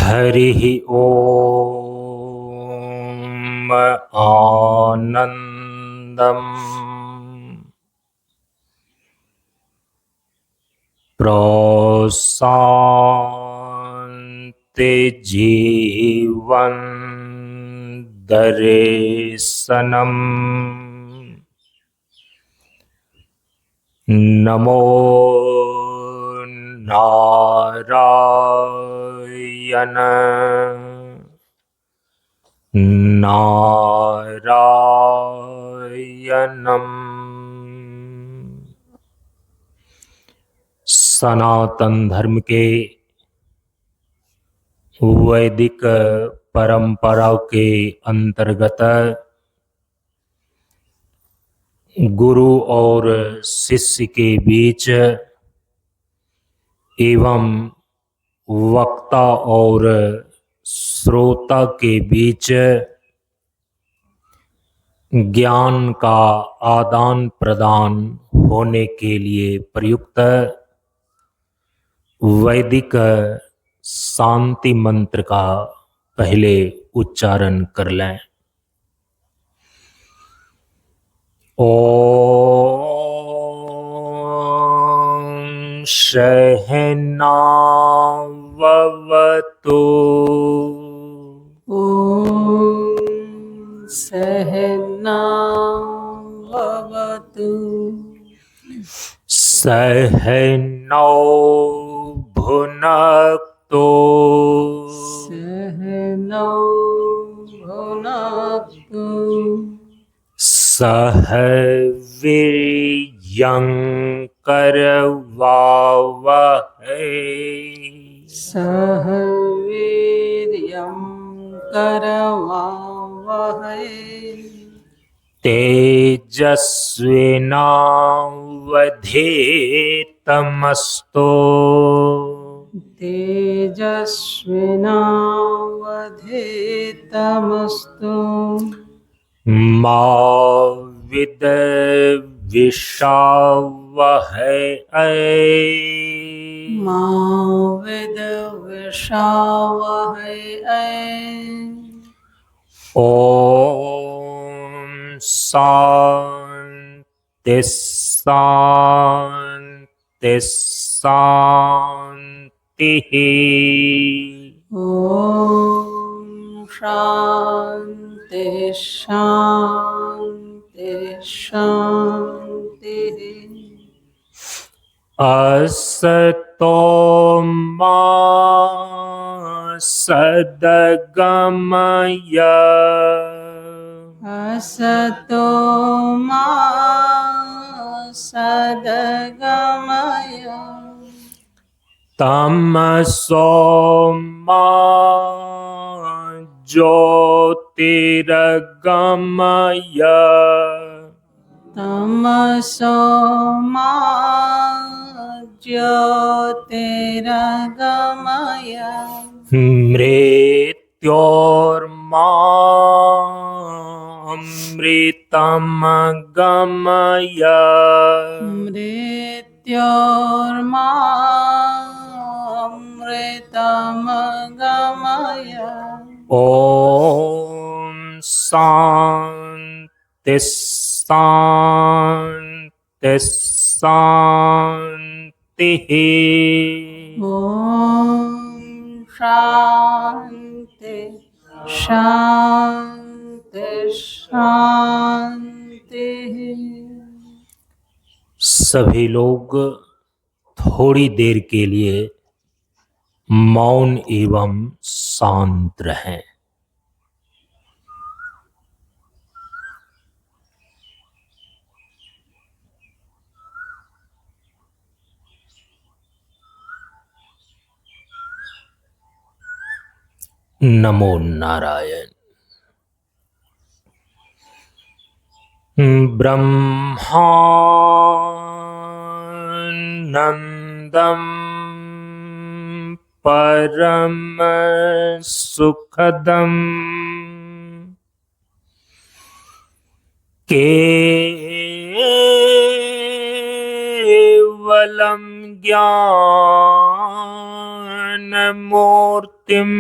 हरिः ॐ आनन्दम् प्रशान्ति जीवन दर्शनम् नमो नारायण नारायणम्। सनातन धर्म के वैदिक परंपरा के अंतर्गत गुरु और शिष्य के बीच एवं वक्ता और श्रोता के बीच ज्ञान का आदान प्रदान होने के लिए प्रयुक्त वैदिक शांति मंत्र का पहले उच्चारण कर लें। ओम सहनाववतु ओम सहनाववतु सहनौ भुनक्तु सहनौ भुनक्तु सह वीर्यं करवावहै सह वीर्यं करवावहै तेजस्विनावधीतमस्तु तेजस्विनावधीतमस्तु मा विद्विषावहै मा विद्विषावहै ओम शांति शांति शांतिः। ओम शांति शांति शांतिः। असतो मा सद्गमय असतो मा सद्गमय तमसो मा ज्योतिर्गमय तमसो मा ज्योतिर्गमय मृत्योर्मा अमृतं गमय मृत्योर्मा अमृतं गमय ओम शांति शांति शांतिः। ओम शांति शांति शांतिः। सभी लोग थोड़ी देर के लिए मौन एवं शांत रहें। नमो नारायण। ब्रह्मानंदं परम सुखदं केवलं ज्ञान मूर्तिम्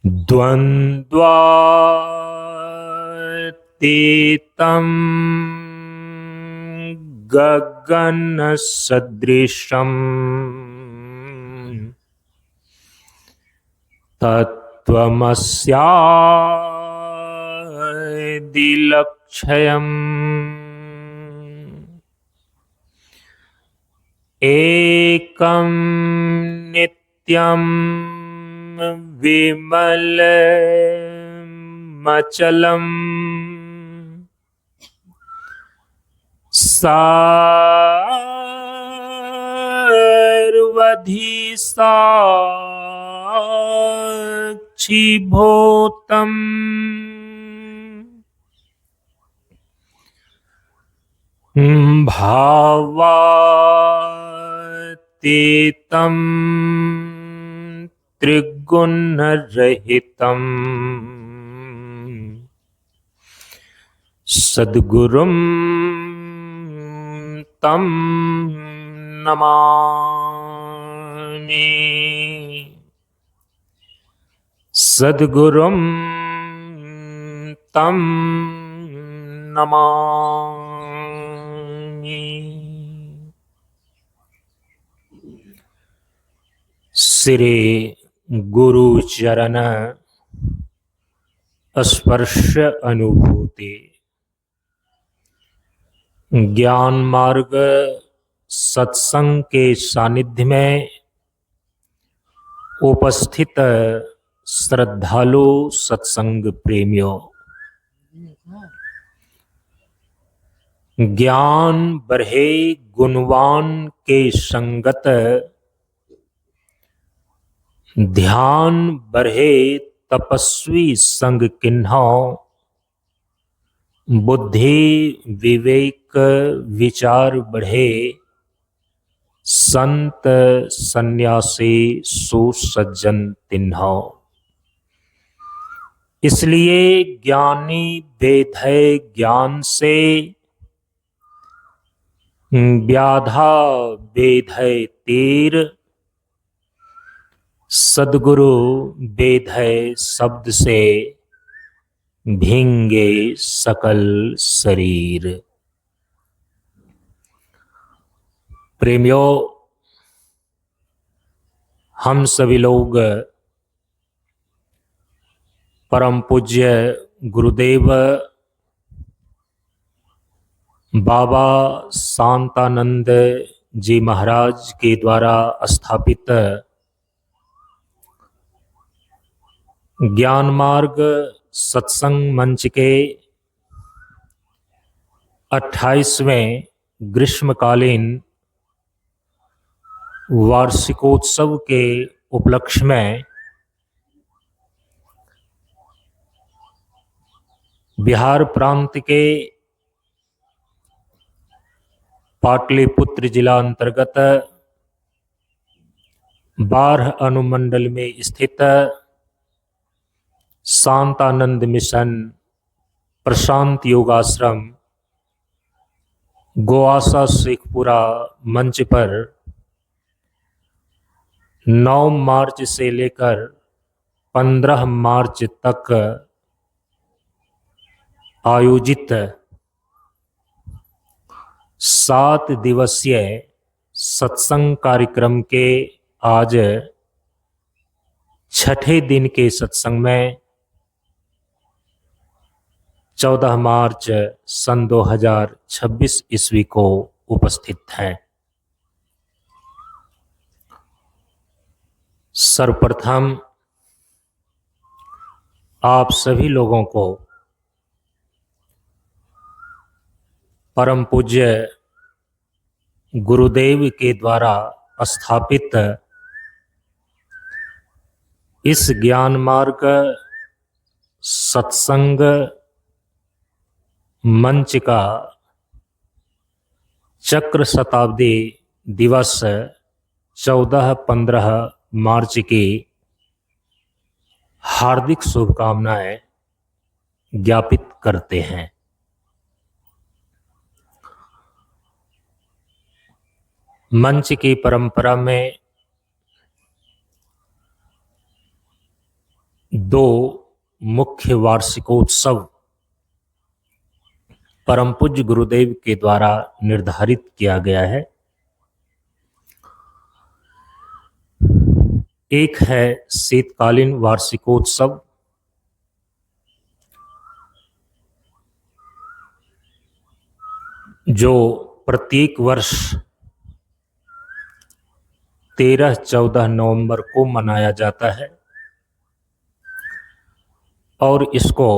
द्वन्द्वातीतं गगनसदृशम् तत्त्वमस्यादिलक्ष्यम् एकं नित्यं विमलमचलम् सर्वधि साक्षिभूतम् भावातीतं त्रिगुणरहितम् सद्गुरुं तं नमामि। सद्गुरुं तं नमामि। श्री गुरु चरण स्पर्श अनुभूति ज्ञान मार्ग सत्संग के सानिध्य में उपस्थित श्रद्धालु सत्संग प्रेमियों, ज्ञान बढ़े गुणवान के संगत ध्यान बढ़े तपस्वी संग किन्हों बुद्धि विवेक विचार बढ़े संत सन्यासी सुसज्जन तिन्हों। इसलिए ज्ञानी बेधय ज्ञान से व्याधा बेधय तीर सद्गुरु बेधय शब्द से भींगे सकल शरीर। प्रेमियों, हम सभी लोग परम पूज्य गुरुदेव बाबा शांतानंद जी महाराज के द्वारा स्थापित ज्ञान मार्ग सत्संग मंच के 28वें ग्रीष्मकालीन वार्षिकोत्सव के उपलक्ष्य में बिहार प्रांत के पाटलिपुत्र जिला अंतर्गत बारह अनुमंडल में स्थित शांतानंद मिशन प्रशांत योगाश्रम गोआसा शेखपुरा मंच पर 9 मार्च से लेकर 15 मार्च तक आयोजित 7 दिवसीय सत्संग कार्यक्रम के आज छठे दिन के सत्संग में 14 मार्च सन 2026 ईस्वी को उपस्थित हैं। सर्वप्रथम आप सभी लोगों को परम पूज्य गुरुदेव के द्वारा स्थापित इस ज्ञान मार्ग सत्संग मंच का चक्र शताब्दी दिवस 14-15 मार्च की हार्दिक शुभकामनाएं ज्ञापित करते हैं। मंच की परंपरा में दो मुख्य वार्षिकोत्सव परम पूज्य गुरुदेव के द्वारा निर्धारित किया गया है। एक है शीतकालीन वार्षिकोत्सव, जो प्रत्येक वर्ष 13-14 नवंबर को मनाया जाता है और इसको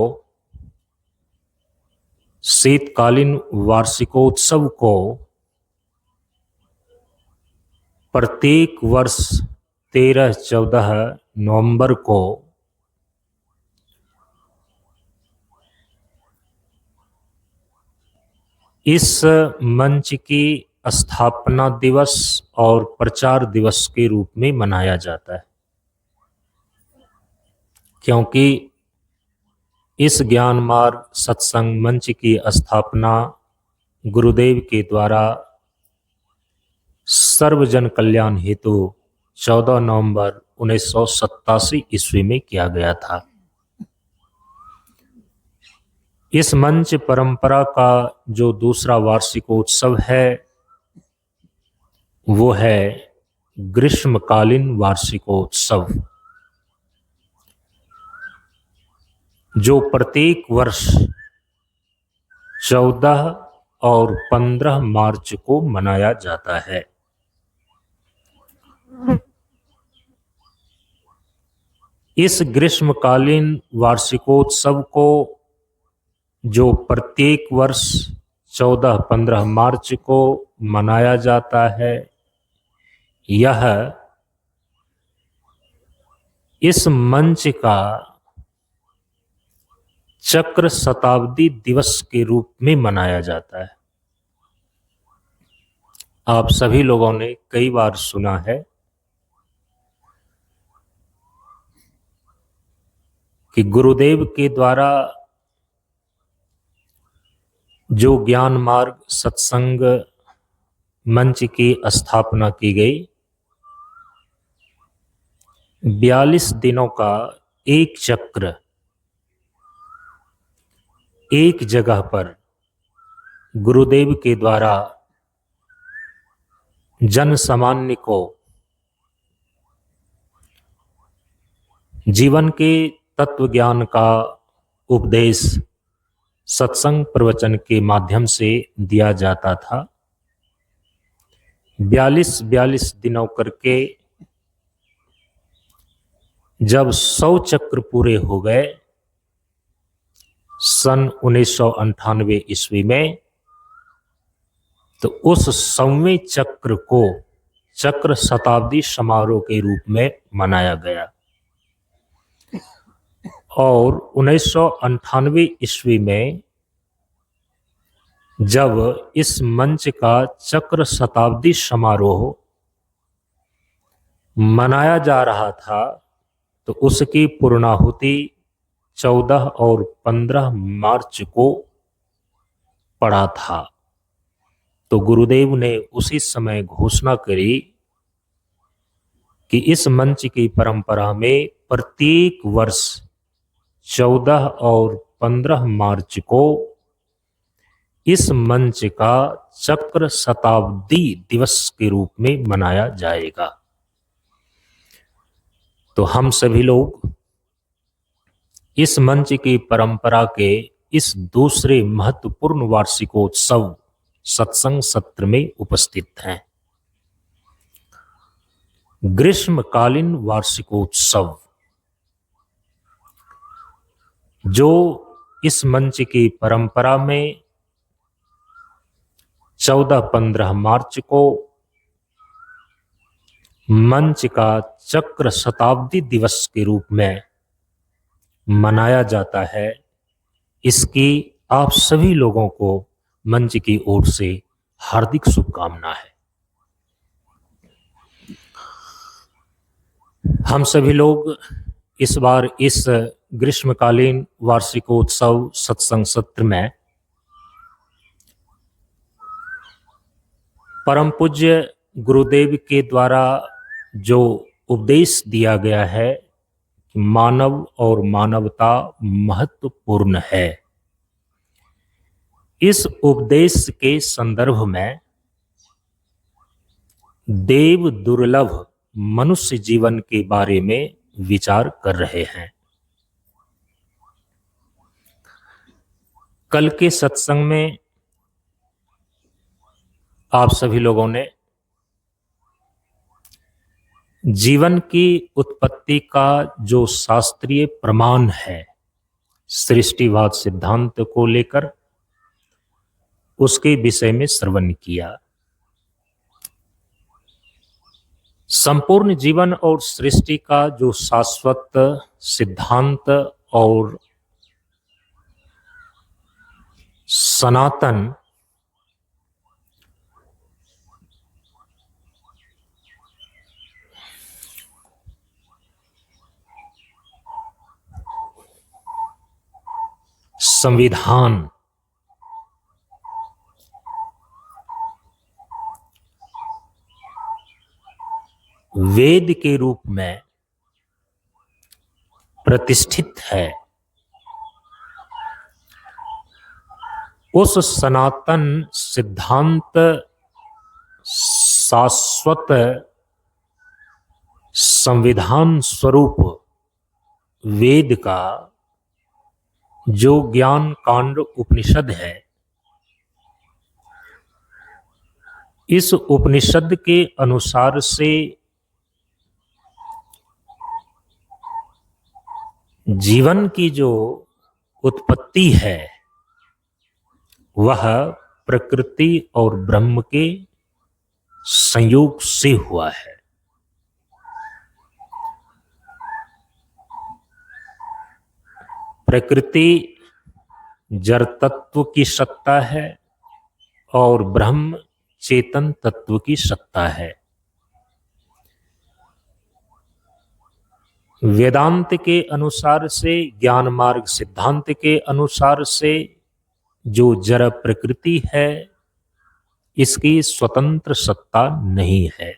शीतकालीन वार्षिकोत्सव को प्रत्येक वर्ष 13-14 नवंबर को इस मंच की स्थापना दिवस और प्रचार दिवस के रूप में मनाया जाता है, क्योंकि इस ज्ञान मार्ग सत्संग मंच की स्थापना गुरुदेव के द्वारा सर्वजन कल्याण हेतु 14 नवंबर 1987 ईस्वी में किया गया था। इस मंच परंपरा का जो दूसरा वार्षिकोत्सव है वो है ग्रीष्मकालीन वार्षिकोत्सव, जो प्रत्येक वर्ष 14 और 15 मार्च को मनाया जाता है। इस ग्रीष्मकालीन वार्षिकोत्सव को जो प्रत्येक वर्ष 14-15 मार्च को मनाया जाता है, यह इस मंच का चक्र शताब्दी दिवस के रूप में मनाया जाता है। आप सभी लोगों ने कई बार सुना है कि गुरुदेव के द्वारा जो ज्ञान मार्ग सत्संग मंच की स्थापना की गई, 42 दिनों का एक चक्र एक जगह पर गुरुदेव के द्वारा जन सामान्य को जीवन के तत्व ज्ञान का उपदेश सत्संग प्रवचन के माध्यम से दिया जाता था। 42 दिनों करके जब 100 चक्र पूरे हो गए सन 1998 ईस्वी में, तो उस 100वें चक्र को चक्र शताब्दी समारोह के रूप में मनाया गया और 1998 ईस्वी में जब इस मंच का चक्र शताब्दी समारोह मनाया जा रहा था, तो उसकी पूर्णाहुति 14 और 15 मार्च को पड़ा था। तो गुरुदेव ने उसी समय घोषणा करी कि इस मंच की परंपरा में प्रत्येक वर्ष 14 और 15 मार्च को इस मंच का चक्र शताब्दी दिवस के रूप में मनाया जाएगा। तो हम सभी लोग इस मंच की परंपरा के इस दूसरे महत्वपूर्ण वार्षिकोत्सव सत्संग सत्र में उपस्थित हैं। ग्रीष्मकालीन वार्षिकोत्सव, जो इस मंच की परंपरा में 14-15 मार्च को मंच का चक्र शताब्दी दिवस के रूप में मनाया जाता है, इसकी आप सभी लोगों को मंच की ओर से हार्दिक शुभकामना है। हम सभी लोग इस बार इस ग्रीष्मकालीन वार्षिकोत्सव सत्संग सत्र में परम पूज्य गुरुदेव के द्वारा जो उपदेश दिया गया है कि मानव और मानवता महत्वपूर्ण है, इस उपदेश के संदर्भ में देव दुर्लभ मनुष्य जीवन के बारे में विचार कर रहे हैं। कल के सत्संग में आप सभी लोगों ने जीवन की उत्पत्ति का जो शास्त्रीय प्रमाण है सृष्टिवाद सिद्धांत को लेकर, उसके विषय में श्रवण किया। संपूर्ण जीवन और सृष्टि का जो शाश्वत सिद्धांत और सनातन संविधान वेद के रूप में प्रतिष्ठित है, उस सनातन सिद्धांत शाश्वत संविधान स्वरूप वेद का जो ज्ञान कांड उपनिषद है, इस उपनिषद के अनुसार से जीवन की जो उत्पत्ति है वह प्रकृति और ब्रह्म के संयोग से हुआ है। प्रकृति जड़ तत्व की सत्ता है और ब्रह्म चेतन तत्व की सत्ता है। वेदांत के अनुसार से, ज्ञान मार्ग सिद्धांत के अनुसार से जो जड़ प्रकृति है इसकी स्वतंत्र सत्ता नहीं है।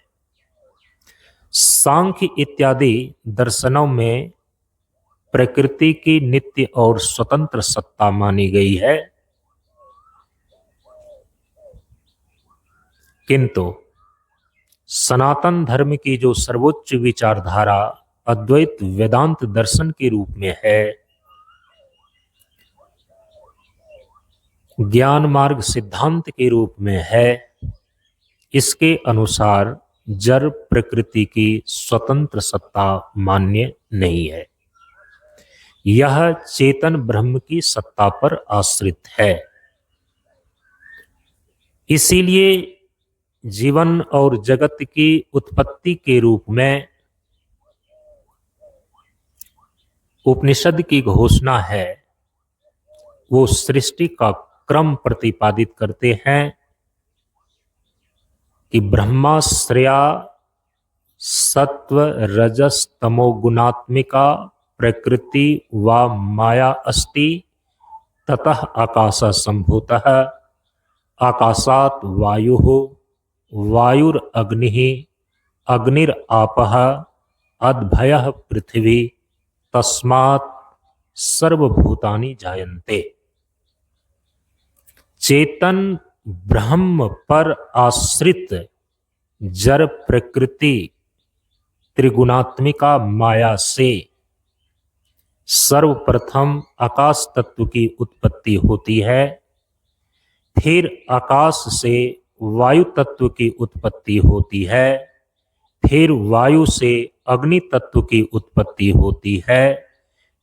सांख्य इत्यादि दर्शनों में प्रकृति की नित्य और स्वतंत्र सत्ता मानी गई है, किंतु सनातन धर्म की जो सर्वोच्च विचारधारा अद्वैत वेदांत दर्शन के रूप में है, ज्ञान मार्ग सिद्धांत के रूप में है, इसके अनुसार जड़ प्रकृति की स्वतंत्र सत्ता मान्य नहीं है। यह चेतन ब्रह्म की सत्ता पर आश्रित है। इसीलिए जीवन और जगत की उत्पत्ति के रूप में उपनिषद की घोषणा है, वो सृष्टि का क्रम प्रतिपादित करते हैं कि ब्रह्माश्रया सत्व रजस तमो गुणात्मिका प्रकृति व माया अस्ति, ततः आकाश संभूतः आकाशात् वायुः वायुरग्निः अग्निरापः अद्भयः पृथ्वी तस्मात् सर्वभूतानि जायन्ते। चेतन ब्रह्म पर आश्रित जड़ प्रकृति त्रिगुणात्मिका माया से सर्वप्रथम आकाश तत्व की उत्पत्ति होती है, फिर आकाश से वायु तत्व की उत्पत्ति होती है, फिर वायु से अग्नि तत्व की उत्पत्ति होती है,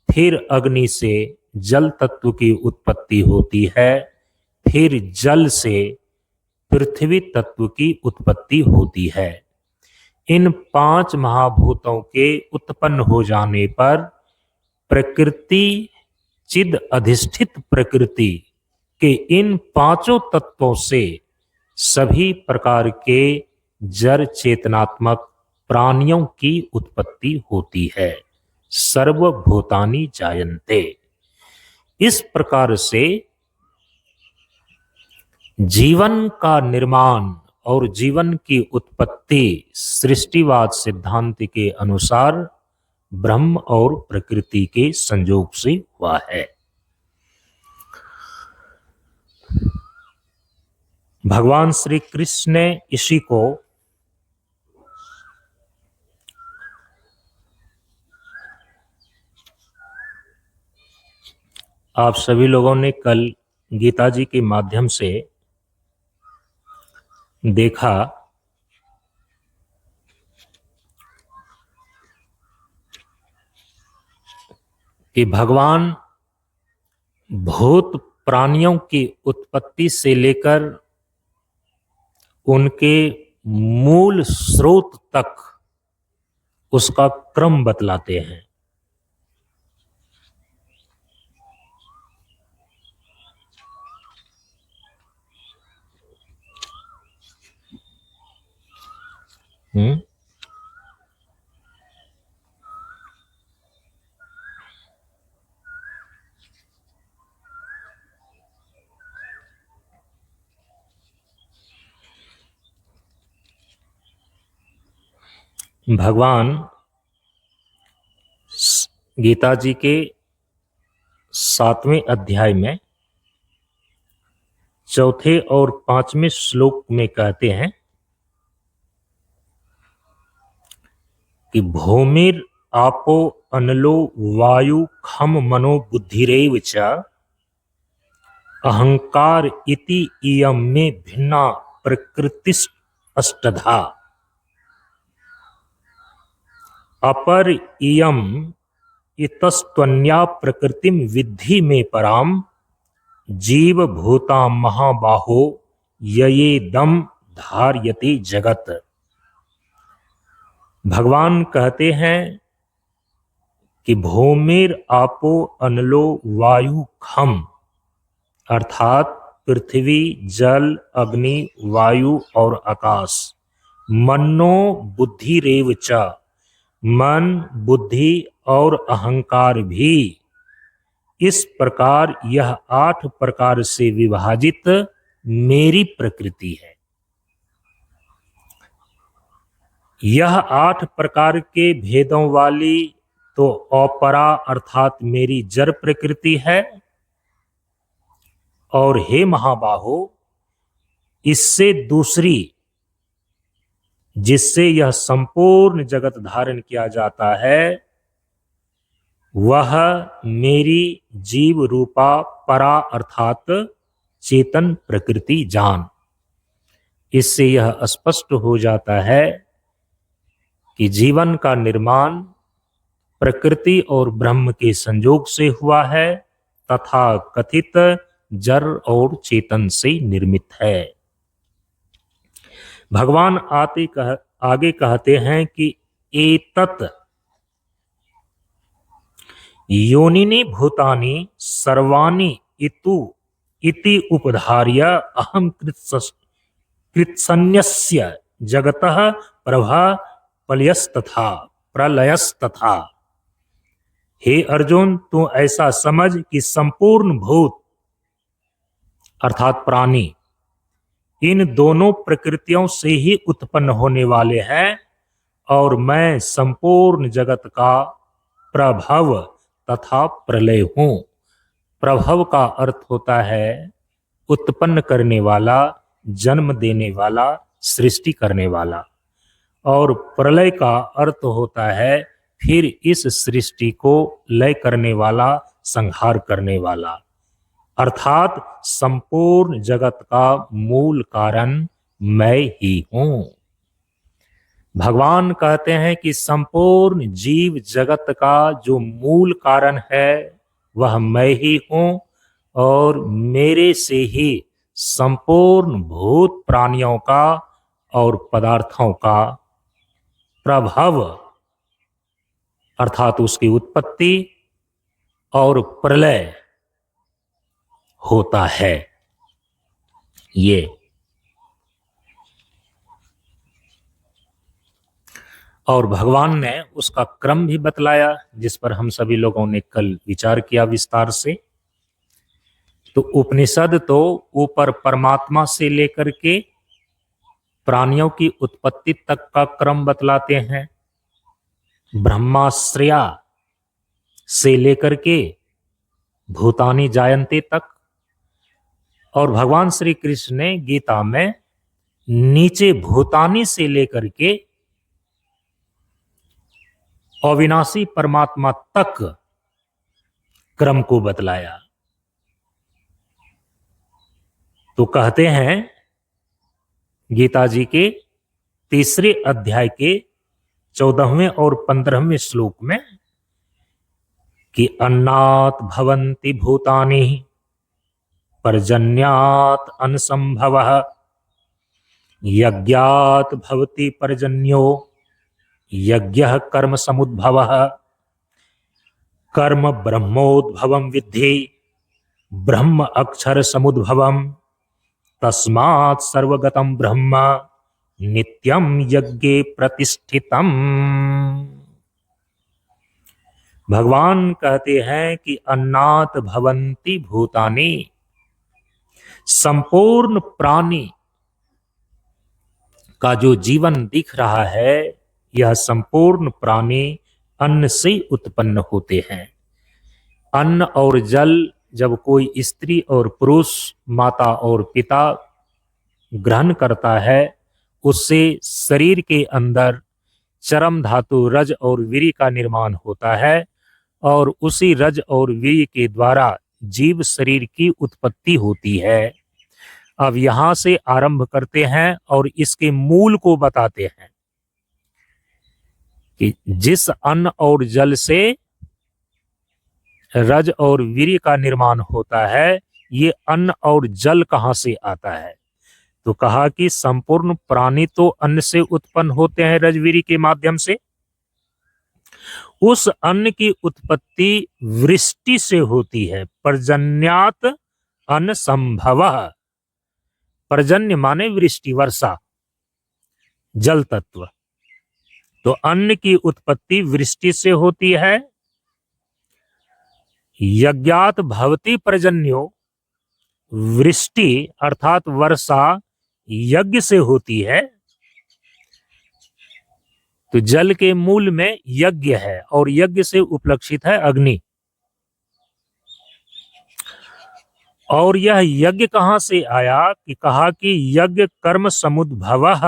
फिर अग्नि से जल तत्व की उत्पत्ति होती है, फिर जल से पृथ्वी तत्व की उत्पत्ति होती है। इन पांच महाभूतों के उत्पन्न हो जाने पर प्रकृति चिद अधिष्ठित प्रकृति के इन पांचों तत्वों से सभी प्रकार के जड़ चेतनात्मक प्राणियों की उत्पत्ति होती है। सर्वभूतानि जायन्ते। इस प्रकार से जीवन का निर्माण और जीवन की उत्पत्ति सृष्टिवाद सिद्धांत के अनुसार ब्रह्म और प्रकृति के संयोग से हुआ है। भगवान श्री कृष्ण ने इसी को आप सभी लोगों ने कल गीता जी के माध्यम से देखा कि भगवान भूत प्राणियों की उत्पत्ति से लेकर उनके मूल स्रोत तक उसका क्रम बतलाते हैं। भगवान गीता जी के 7वें अध्याय में 4थे और 5वें श्लोक में कहते हैं कि भूमिर आपो अनलो वायु खम मनो बुद्धिरेव च अहंकार इति इयं में भिन्ना प्रकृतिस् अष्टधा अपर इयम इतस्त्वन्या प्रकृतिम विद्धि में पराम जीव भूता महाबाहो यये दम धार्यते जगत। भगवान कहते हैं कि भूमिर आपो अनलो वायु खम, अर्थात पृथ्वी जल अग्नि वायु और आकाश, मनो बुद्धि रेव च, मन बुद्धि और अहंकार भी, इस प्रकार यह 8 प्रकार से विभाजित मेरी प्रकृति है। यह 8 प्रकार के भेदों वाली तो अपरा अर्थात मेरी जड़ प्रकृति है, और हे महाबाहो, इससे दूसरी जिससे यह संपूर्ण जगत धारण किया जाता है वह मेरी जीव रूपा परा अर्थात चेतन प्रकृति जान। इससे यह स्पष्ट हो जाता है कि जीवन का निर्माण प्रकृति और ब्रह्म के संयोग से हुआ है तथा कथित जड़ और चेतन से निर्मित है। भगवान आगे कहते हैं कि एतत् योनिनि भूतानि सर्वाणि इति उपधार्य अहम कृत्सन्यस्य जगतः प्रलयस्तथा। हे अर्जुन, तू ऐसा समझ कि संपूर्ण भूत अर्थात प्राणी इन दोनों प्रकृतियों से ही उत्पन्न होने वाले हैं और मैं संपूर्ण जगत का प्रभव तथा प्रलय हूं। प्रभव का अर्थ होता है उत्पन्न करने वाला, जन्म देने वाला, सृष्टि करने वाला, और प्रलय का अर्थ होता है फिर इस सृष्टि को लय करने वाला, संहार करने वाला, अर्थात संपूर्ण जगत का मूल कारण मैं ही हूं। भगवान कहते हैं कि संपूर्ण जीव जगत का जो मूल कारण है वह मैं ही हूं और मेरे से ही संपूर्ण भूत प्राणियों का और पदार्थों का प्रभव अर्थात उसकी उत्पत्ति और प्रलय होता है। ये और भगवान ने उसका क्रम भी बतलाया जिस पर हम सभी लोगों ने कल विचार किया विस्तार से। तो उपनिषद तो ऊपर परमात्मा से लेकर के प्राणियों की उत्पत्ति तक का क्रम बतलाते हैं, ब्रह्माश्रया से लेकर के भूतानी जायंते तक। और भगवान श्री कृष्ण ने गीता में नीचे भूतानी से लेकर के अविनाशी परमात्मा तक क्रम को बतलाया। तो कहते हैं गीता जी के तीसरे अध्याय के 14वें और 15वें श्लोक में कि अन्नात् भवन्ति भूतानि पर्जन्यात् अन्नसंभवः यज्ञात् भवति पर्जन्यो यज्ञः कर्म समुद्भवः कर्म ब्रह्मोद्भवं विद्धि ब्रह्म अक्षर समुद्भवम् तस्मात् सर्वगतं ब्रह्म नित्यं यज्ञे प्रतिष्ठितम्। भगवान कहते हैं कि अन्नात् भवन्ति भूतानि, संपूर्ण प्राणी का जो जीवन दिख रहा है, यह संपूर्ण प्राणी अन्न से उत्पन्न होते हैं। अन्न और जल जब कोई स्त्री और पुरुष, माता और पिता ग्रहण करता है, उससे शरीर के अंदर चरम धातु रज और वीर्य का निर्माण होता है और उसी रज और वीर्य के द्वारा जीव शरीर की उत्पत्ति होती है। अब यहां से आरंभ करते हैं और इसके मूल को बताते हैं कि जिस अन्न और जल से रज और वीर्य का निर्माण होता है, ये अन्न और जल कहां से आता है? तो कहा कि संपूर्ण प्राणी तो अन्न से उत्पन्न होते हैं, रज वीर्य के माध्यम से। उस अन्न की उत्पत्ति वृष्टि से होती है, पर्जन्यात् अन्न संभवः। पर्जन्य माने वृष्टि, वर्षा, जल तत्व। तो अन्न की उत्पत्ति वृष्टि से होती है। यज्ञात भवति पर्जन्यो, वृष्टि अर्थात वर्षा यज्ञ से होती है। तो जल के मूल में यज्ञ है और यज्ञ से उपलक्षित है अग्नि। और यह यज्ञ कहां से आया? कि कहा कि यज्ञ कर्म समुद्भवः,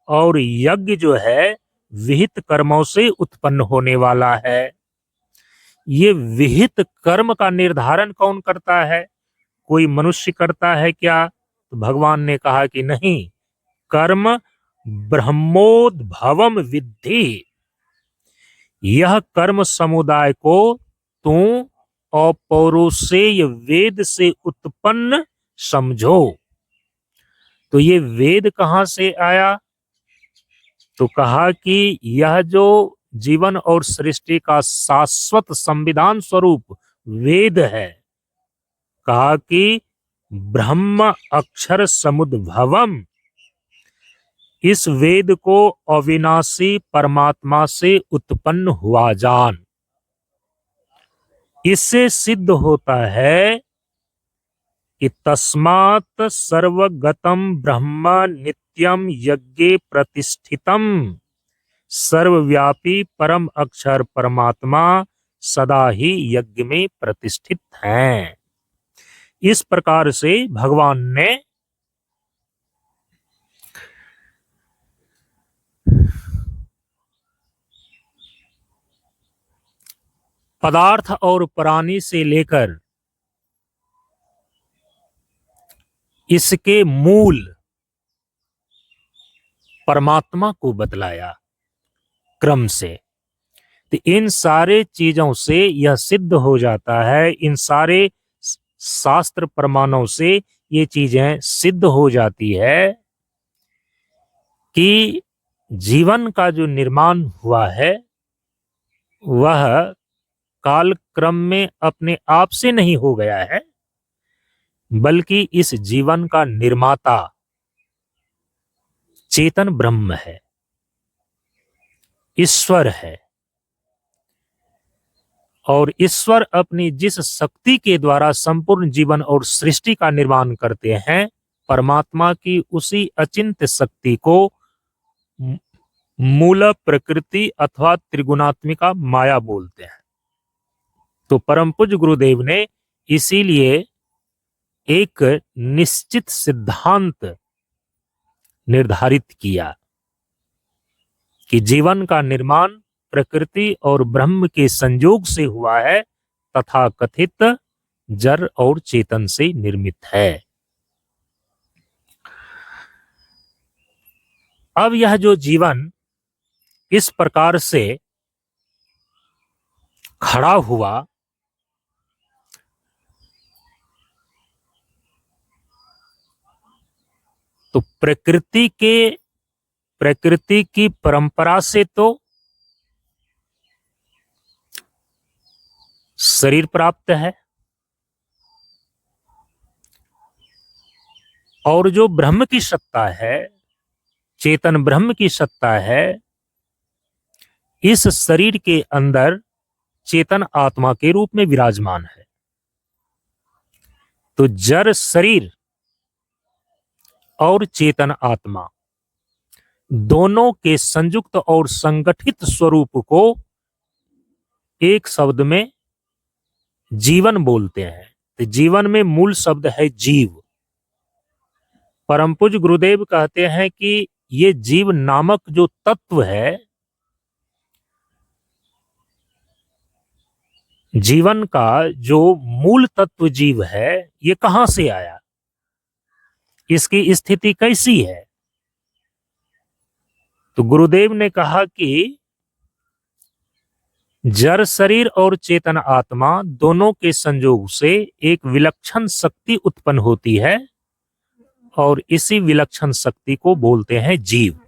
और यज्ञ जो है विहित कर्मों से उत्पन्न होने वाला है। ये विहित कर्म का निर्धारण कौन करता है? कोई मनुष्य करता है क्या? तो भगवान ने कहा कि नहीं, कर्म ब्रह्मोद्भवम विद्धि। यह कर्म समुदाय को तू अपौरुषेय वेद से उत्पन्न समझो। तो ये वेद कहां से आया? तो कहा कि यह जो जीवन और सृष्टि का शाश्वत संविधान स्वरूप वेद है, कहा कि ब्रह्म अक्षर समुद्भवम, इस वेद को अविनाशी परमात्मा से उत्पन्न हुआ जान। इससे सिद्ध होता है कि तस्मात् सर्वगतम ब्रह्म नित्यम यज्ञे प्रतिष्ठितम, सर्वव्यापी परम अक्षर परमात्मा सदा ही यज्ञ में प्रतिष्ठित हैं। इस प्रकार से भगवान ने पदार्थ और प्राणी से लेकर इसके मूल परमात्मा को बतलाया क्रम से। तो इन सारे चीजों से यह सिद्ध हो जाता है, इन सारे शास्त्र प्रमाणों से ये चीजें सिद्ध हो जाती है कि जीवन का जो निर्माण हुआ है वह काल क्रम में अपने आप से नहीं हो गया है, बल्कि इस जीवन का निर्माता चेतन ब्रह्म है, ईश्वर है। और ईश्वर अपनी जिस शक्ति के द्वारा संपूर्ण जीवन और सृष्टि का निर्माण करते हैं, परमात्मा की उसी अचिंत्य शक्ति को मूल प्रकृति अथवा त्रिगुणात्मिका माया बोलते हैं। तो परम पूज्य गुरुदेव ने इसीलिए एक निश्चित सिद्धांत निर्धारित किया कि जीवन का निर्माण प्रकृति और ब्रह्म के संयोग से हुआ है तथा कथित जड़ और चेतन से निर्मित है। अब यह जो जीवन इस प्रकार से खड़ा हुआ, तो प्रकृति की परंपरा से तो शरीर प्राप्त है, और जो ब्रह्म की सत्ता है, चेतन ब्रह्म की सत्ता है, इस शरीर के अंदर चेतन आत्मा के रूप में विराजमान है। तो जड़ शरीर और चेतन आत्मा दोनों के संयुक्त और संगठित स्वरूप को एक शब्द में जीवन बोलते हैं। तो जीवन में मूल शब्द है जीव। परम पूज्य गुरुदेव कहते हैं कि ये जीव नामक जो तत्व है, जीवन का जो मूल तत्व जीव है, ये कहां से आया, इसकी स्थिति कैसी है। तो गुरुदेव ने कहा कि जड़ शरीर और चेतन आत्मा दोनों के संयोग से एक विलक्षण शक्ति उत्पन्न होती है, और इसी विलक्षण शक्ति को बोलते हैं जीव,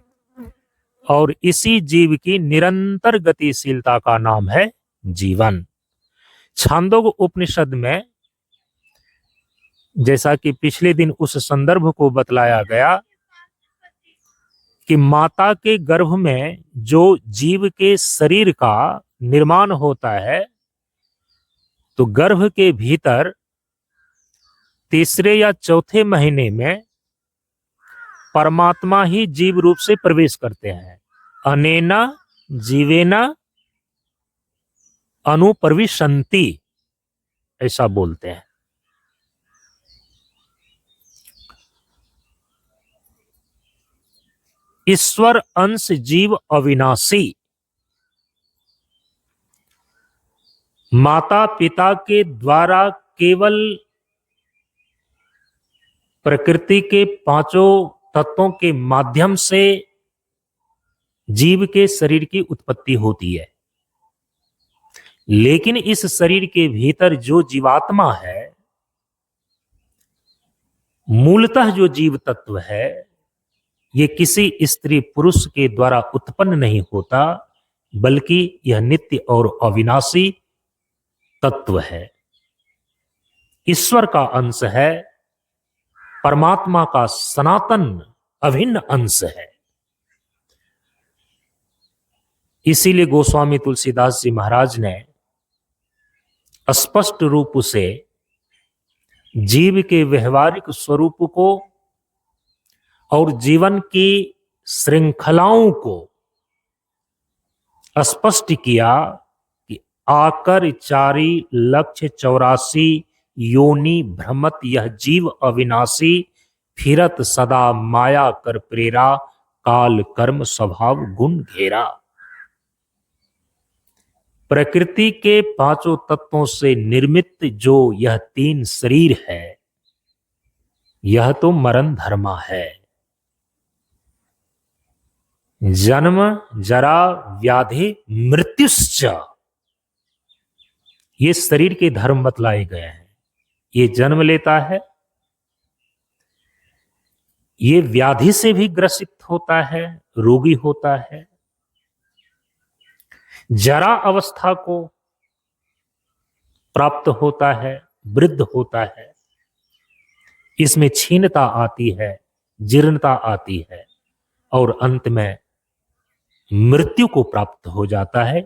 और इसी जीव की निरंतर गतिशीलता का नाम है जीवन। छांदोग्य उपनिषद में, जैसा कि पिछले दिन उस संदर्भ को बतलाया गया कि माता के गर्भ में जो जीव के शरीर का निर्माण होता है, तो गर्भ के भीतर तीसरे या चौथे महीने में परमात्मा ही जीव रूप से प्रवेश करते हैं। अनेना जीवेना अनुप्रविशन्ति, ऐसा बोलते हैं। ईश्वर अंश जीव अविनाशी, माता पिता के द्वारा केवल प्रकृति के पांचों तत्वों के माध्यम से जीव के शरीर की उत्पत्ति होती है, लेकिन इस शरीर के भीतर जो जीवात्मा है, मूलतः जो जीव तत्व है, ये किसी स्त्री पुरुष के द्वारा उत्पन्न नहीं होता, बल्कि यह नित्य और अविनाशी तत्व है। ईश्वर का अंश है, परमात्मा का सनातन अभिन्न अंश है। इसीलिए गोस्वामी तुलसीदास जी महाराज ने स्पष्ट रूप से जीव के व्यवहारिक स्वरूप को और जीवन की श्रृंखलाओं को स्पष्ट किया कि आकर चारी लक्ष्य 84 योनि भ्रमत यह जीव अविनाशी, फिरत सदा माया कर प्रेरा, काल कर्म स्वभाव गुण घेरा। प्रकृति के पांचों तत्वों से निर्मित जो यह तीन शरीर है, यह तो मरण धर्मा है। जन्म जरा व्याधि मृत्युश्च, ये शरीर के धर्म बतलाए गए हैं। ये जन्म लेता है, ये व्याधि से भी ग्रसित होता है, रोगी होता है, जरा अवस्था को प्राप्त होता है, वृद्ध होता है, इसमें क्षीणता आती है, जीर्णता आती है, और अंत में मृत्यु को प्राप्त हो जाता है,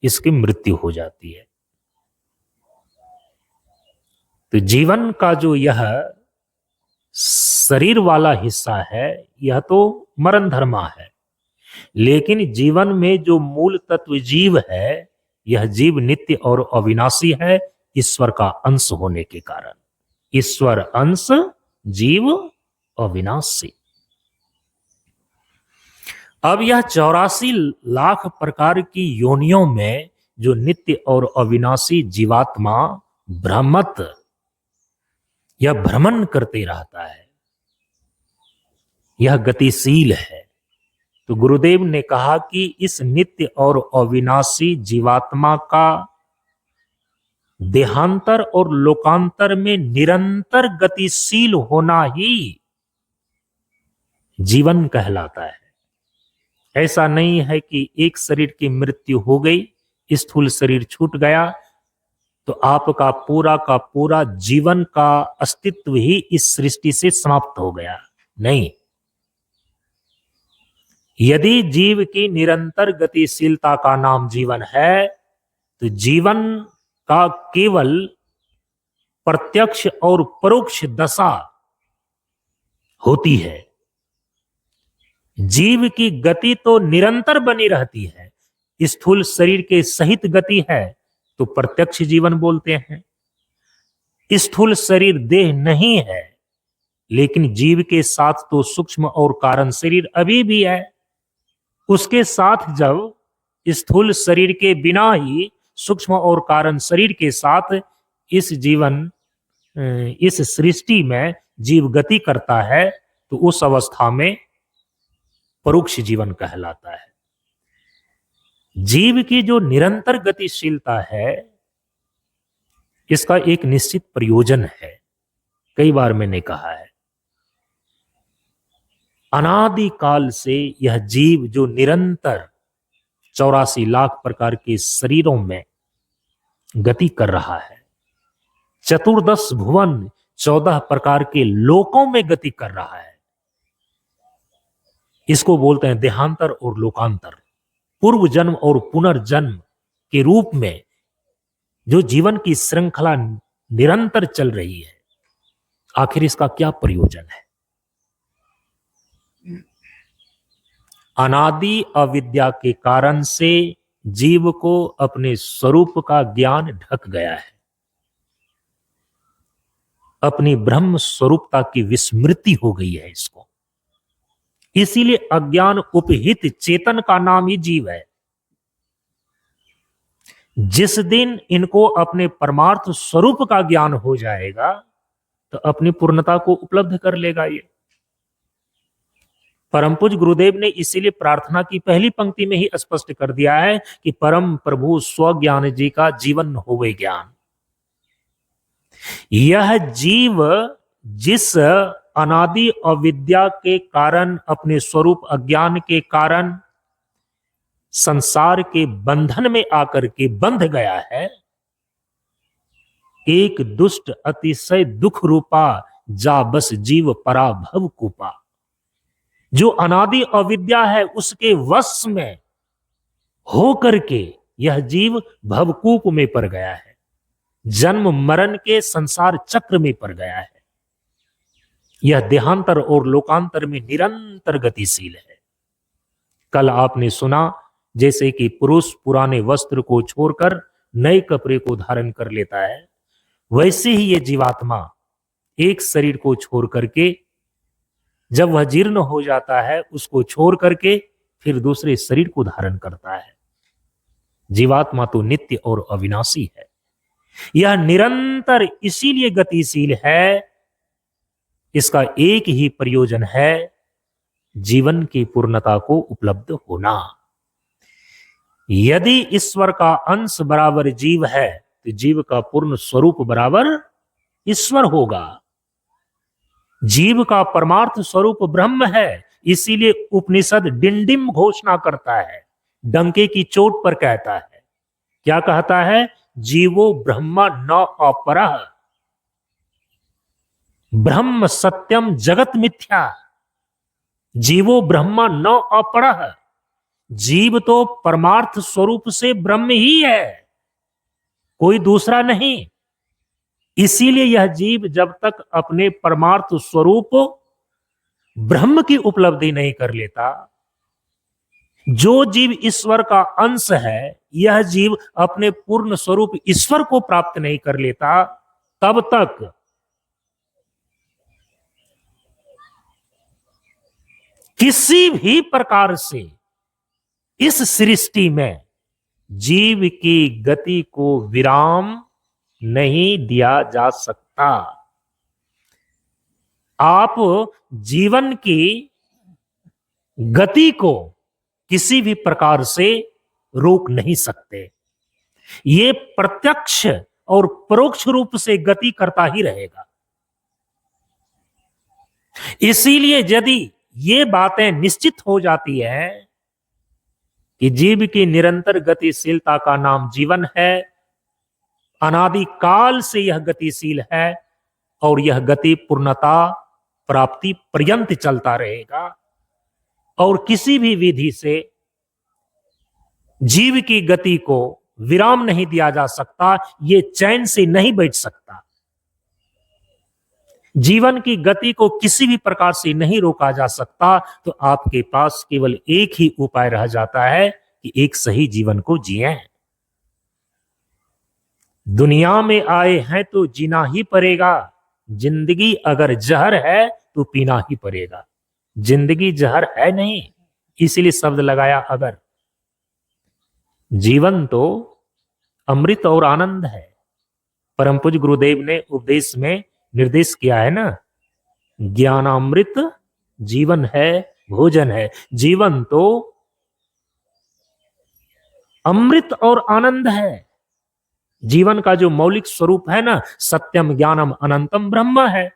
इसकी मृत्यु हो जाती है। तो जीवन का जो यह शरीर वाला हिस्सा है यह तो मरण धर्मा है, लेकिन जीवन में जो मूल तत्व जीव है, यह जीव नित्य और अविनाशी है ईश्वर का अंश होने के कारण। ईश्वर अंश, जीव अविनाशी। अब यह 84 लाख प्रकार की योनियों में जो नित्य और अविनाशी जीवात्मा भ्रमत, यह भ्रमण करते रहता है, यह गतिशील है। तो गुरुदेव ने कहा कि इस नित्य और अविनाशी जीवात्मा का देहांतर और लोकांतर में निरंतर गतिशील होना ही जीवन कहलाता है। ऐसा नहीं है कि एक शरीर की मृत्यु हो गई, स्थूल शरीर छूट गया तो आपका पूरा का पूरा जीवन का अस्तित्व ही इस सृष्टि से समाप्त हो गया। नहीं, यदि जीव की निरंतर गतिशीलता का नाम जीवन है तो जीवन का केवल प्रत्यक्ष और परोक्ष दशा होती है। जीव की गति तो निरंतर बनी रहती है। स्थूल शरीर के सहित गति है तो प्रत्यक्ष जीवन बोलते हैं। स्थूल शरीर देह नहीं है, लेकिन जीव के साथ तो सूक्ष्म और कारण शरीर अभी भी है। उसके साथ जब स्थूल शरीर के बिना ही सूक्ष्म और कारण शरीर के साथ इस सृष्टि में जीव गति करता है तो उस अवस्था में परोक्ष जीवन कहलाता है। जीव की जो निरंतर गतिशीलता है, इसका एक निश्चित प्रयोजन है। कई बार मैंने कहा है, अनादि काल से यह जीव जो निरंतर 84 लाख प्रकार के शरीरों में गति कर रहा है, चतुर्दश भुवन 14 प्रकार के लोकों में गति कर रहा है, इसको बोलते हैं देहांतर और लोकांतर। पूर्व जन्म और पुनर्जन्म के रूप में जो जीवन की श्रृंखला निरंतर चल रही है, आखिर इसका क्या प्रयोजन है? अनादि अविद्या के कारण से जीव को अपने स्वरूप का ज्ञान ढक गया है। अपनी ब्रह्म स्वरूपता की विस्मृति हो गई है इसको। इसीलिए अज्ञान उपहित चेतन का नाम ही जीव है। जिस दिन इनको अपने परमार्थ स्वरूप का ज्ञान हो जाएगा तो अपनी पूर्णता को उपलब्ध कर लेगा ये। परम पूज्य गुरुदेव ने इसीलिए प्रार्थना की पहली पंक्ति में ही स्पष्ट कर दिया है कि परम प्रभु स्वज्ञान जी का जीवन होवे ज्ञान। यह जीव जिस अनादि अविद्या के कारण, अपने स्वरूप अज्ञान के कारण संसार के बंधन में आकर के बंध गया है, एक दुष्ट अतिशय दुख रूपा जा बस जीव पराभव कूपा। जो अनादि अविद्या है उसके वश में हो करके यह जीव भवकूप में पड़ गया है, जन्म मरण के संसार चक्र में पड़ गया है। यह देहांतर और लोकांतर में निरंतर गतिशील है। कल आपने सुना जैसे कि पुरुष पुराने वस्त्र को छोड़कर नए कपड़े को धारण कर लेता है, वैसे ही ये जीवात्मा एक शरीर को छोड़ करके जब वह जीर्ण हो जाता है उसको छोड़ करके फिर दूसरे शरीर को धारण करता है। जीवात्मा तो नित्य और अविनाशी है। यह निरंतर इसीलिए गतिशील है, इसका एक ही प्रयोजन है, जीवन की पूर्णता को उपलब्ध होना। यदि ईश्वर का अंश बराबर जीव है तो जीव का पूर्ण स्वरूप बराबर ईश्वर होगा। जीव का परमार्थ स्वरूप ब्रह्म है, इसीलिए उपनिषद डिंडिम घोषणा करता है, डंके की चोट पर कहता है। क्या कहता है? जीवो ब्रह्मा न अपरः, ब्रह्म सत्यम जगत मिथ्या। जीवो ब्रह्मा न अपरः, जीव तो परमार्थ स्वरूप से ब्रह्म ही है, कोई दूसरा नहीं। इसीलिए यह जीव जब तक अपने परमार्थ स्वरूप ब्रह्म की उपलब्धि नहीं कर लेता, जो जीव ईश्वर का अंश है, यह जीव अपने पूर्ण स्वरूप ईश्वर को प्राप्त नहीं कर लेता, तब तक किसी भी प्रकार से इस सृष्टि में जीव की गति को विराम नहीं दिया जा सकता। आप जीवन की गति को किसी भी प्रकार से रोक नहीं सकते। ये प्रत्यक्ष और परोक्ष रूप से गति करता ही रहेगा। इसीलिए यदि ये बातें निश्चित हो जाती है कि जीव की निरंतर गतिशीलता का नाम जीवन है, अनादि काल से यह गतिशील है और यह गति पूर्णता प्राप्ति पर्यंत चलता रहेगा, और किसी भी विधि से जीव की गति को विराम नहीं दिया जा सकता, ये चैन से नहीं बैठ सकता। जीवन की गति को किसी भी प्रकार से नहीं रोका जा सकता, तो आपके पास केवल एक ही उपाय रह जाता है कि एक सही जीवन को जिएं। दुनिया में आए हैं तो जीना ही पड़ेगा। जिंदगी अगर जहर है तो पीना ही पड़ेगा। जिंदगी जहर है नहीं, इसीलिए शब्द लगाया अगर। जीवन तो अमृत और आनंद है। परम पूज्य गुरुदेव ने उपदेश में निर्देश किया है ना, ज्ञानामृत जीवन है, भोजन है। जीवन तो अमृत और आनंद है। जीवन का जो मौलिक स्वरूप है ना, सत्यम ज्ञानम अनंतम ब्रह्म है।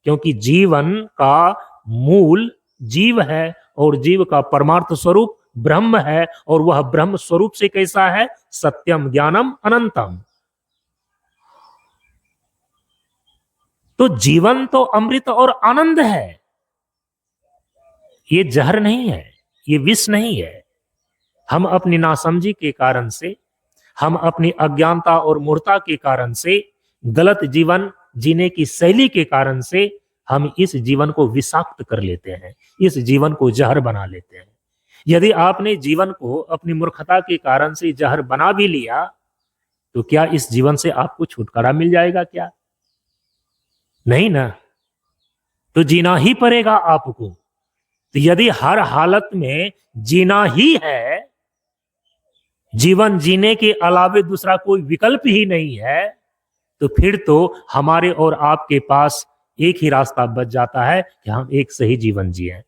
क्योंकि जीवन का मूल जीव है और जीव का परमार्थ स्वरूप ब्रह्म है, और वह ब्रह्म स्वरूप से कैसा है? सत्यम ज्ञानम अनंतम। तो जीवन तो अमृत और आनंद है। ये जहर नहीं है, ये विष नहीं है। हम अपनी नासमझी के कारण से, हम अपनी अज्ञानता और मूर्खता के कारण से, गलत जीवन जीने की शैली के कारण से हम इस जीवन को विषाक्त कर लेते हैं, इस जीवन को जहर बना लेते हैं। यदि आपने जीवन को अपनी मूर्खता के कारण से जहर बना भी लिया, तो क्या इस जीवन से आपको छुटकारा मिल जाएगा? क्या नहीं ना। तो जीना ही पड़ेगा आपको। तो यदि हर हालत में जीना ही है, जीवन जीने के अलावे दूसरा कोई विकल्प ही नहीं है, तो फिर तो हमारे और आपके पास एक ही रास्ता बच जाता है कि हम एक सही जीवन जिए।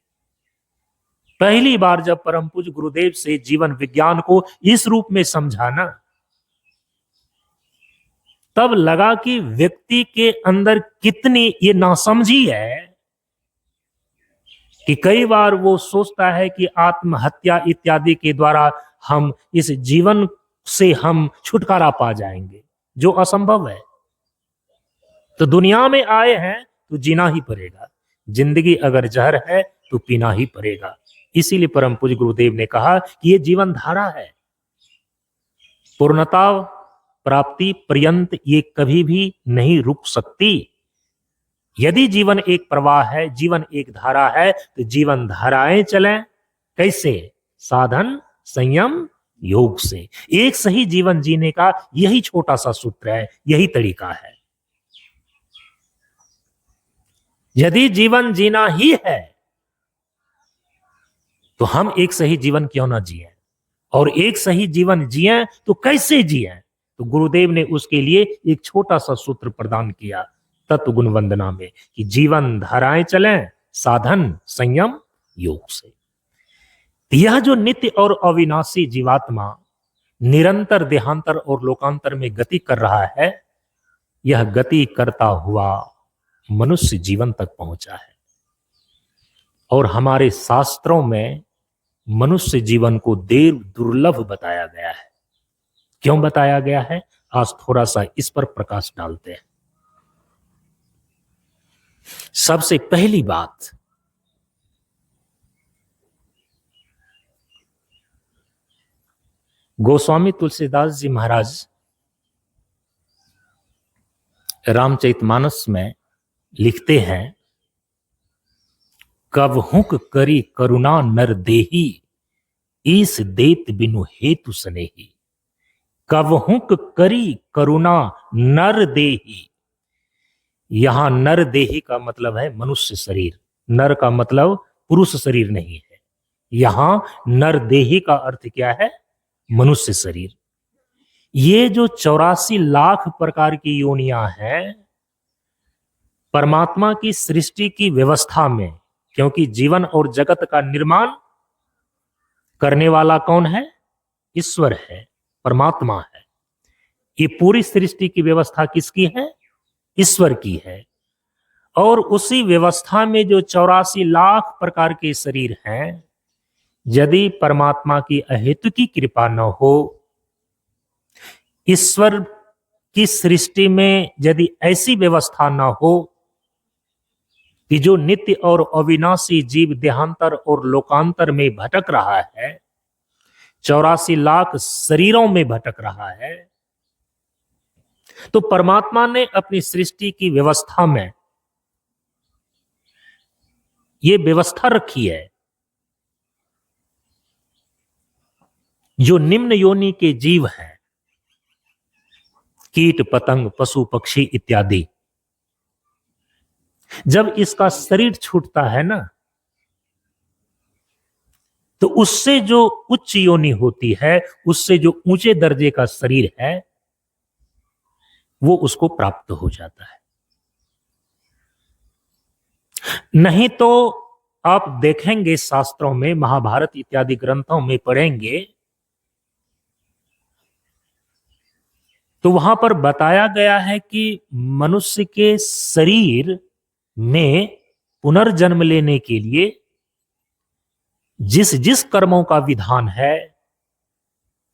पहली बार जब परम पूज्य गुरुदेव से जीवन विज्ञान को इस रूप में समझाना, तब लगा कि व्यक्ति के अंदर कितनी ये नासमझी है कि कई बार वो सोचता है कि आत्महत्या इत्यादि के द्वारा हम इस जीवन से हम छुटकारा पा जाएंगे, जो असंभव है। तो दुनिया में आए हैं तो जीना ही पड़ेगा। जिंदगी अगर जहर है तो पीना ही पड़ेगा। इसीलिए परम पूज्य गुरुदेव ने कहा कि ये जीवन धारा है, पूर्णता प्राप्ति पर्यंत ये कभी भी नहीं रुक सकती। यदि जीवन एक प्रवाह है, जीवन एक धारा है, तो जीवन धाराएं चलें। कैसे? साधन, संयम, योग से। एक सही जीवन जीने का यही छोटा सा सूत्र है, यही तरीका है। यदि जीवन जीना ही है तो हम एक सही जीवन क्यों ना जिए, और एक सही जीवन जिए तो कैसे जिए? तो गुरुदेव ने उसके लिए एक छोटा सा सूत्र प्रदान किया तत्व गुण वंदना में कि जीवन धाराएं चलें, साधन, संयम, योग से। यह जो नित्य और अविनाशी जीवात्मा निरंतर देहांतर और लोकांतर में गति कर रहा है, यह गति करता हुआ मनुष्य जीवन तक पहुंचा है। और हमारे शास्त्रों में मनुष्य जीवन को देव दुर्लभ बताया गया है। क्यों बताया गया है? आज थोड़ा सा इस पर प्रकाश डालते हैं। सबसे पहली बात, गोस्वामी तुलसीदास जी महाराज रामचरितमानस में लिखते हैं, कवहुक करी करुणा नर देही, ईस देत बिनु हेतु स्नेही। कवहुक करी करुणा नर देही। यहां नर देही का मतलब है मनुष्य शरीर। नर का मतलब पुरुष शरीर नहीं है। यहां नर देही का अर्थ क्या है? मनुष्य शरीर। ये जो 84 लाख प्रकार की योनियां हैं परमात्मा की सृष्टि की व्यवस्था में, क्योंकि जीवन और जगत का निर्माण करने वाला कौन है? ईश्वर है, परमात्मा है। ये पूरी सृष्टि की व्यवस्था किसकी है? ईश्वर की है। और उसी व्यवस्था में जो 84 लाख प्रकार के शरीर हैं, यदि परमात्मा की अहेतुकी कृपा न हो, ईश्वर की सृष्टि में यदि ऐसी व्यवस्था न हो कि जो नित्य और अविनाशी जीव देहांतर और लोकांतर में भटक रहा है, 84 लाख शरीरों में भटक रहा है, तो परमात्मा ने अपनी सृष्टि की व्यवस्था में ये व्यवस्था रखी है, जो निम्न योनि के जीव हैं, कीट पतंग पशु पक्षी इत्यादि, जब इसका शरीर छूटता है ना, तो उससे जो उच्च योनि होती है, उससे जो ऊंचे दर्जे का शरीर है, वो उसको प्राप्त हो जाता है। नहीं तो आप देखेंगे शास्त्रों में, महाभारत इत्यादि ग्रंथों में पढ़ेंगे, तो वहां पर बताया गया है कि मनुष्य के शरीर में पुनर्जन्म लेने के लिए जिस जिस कर्मों का विधान है,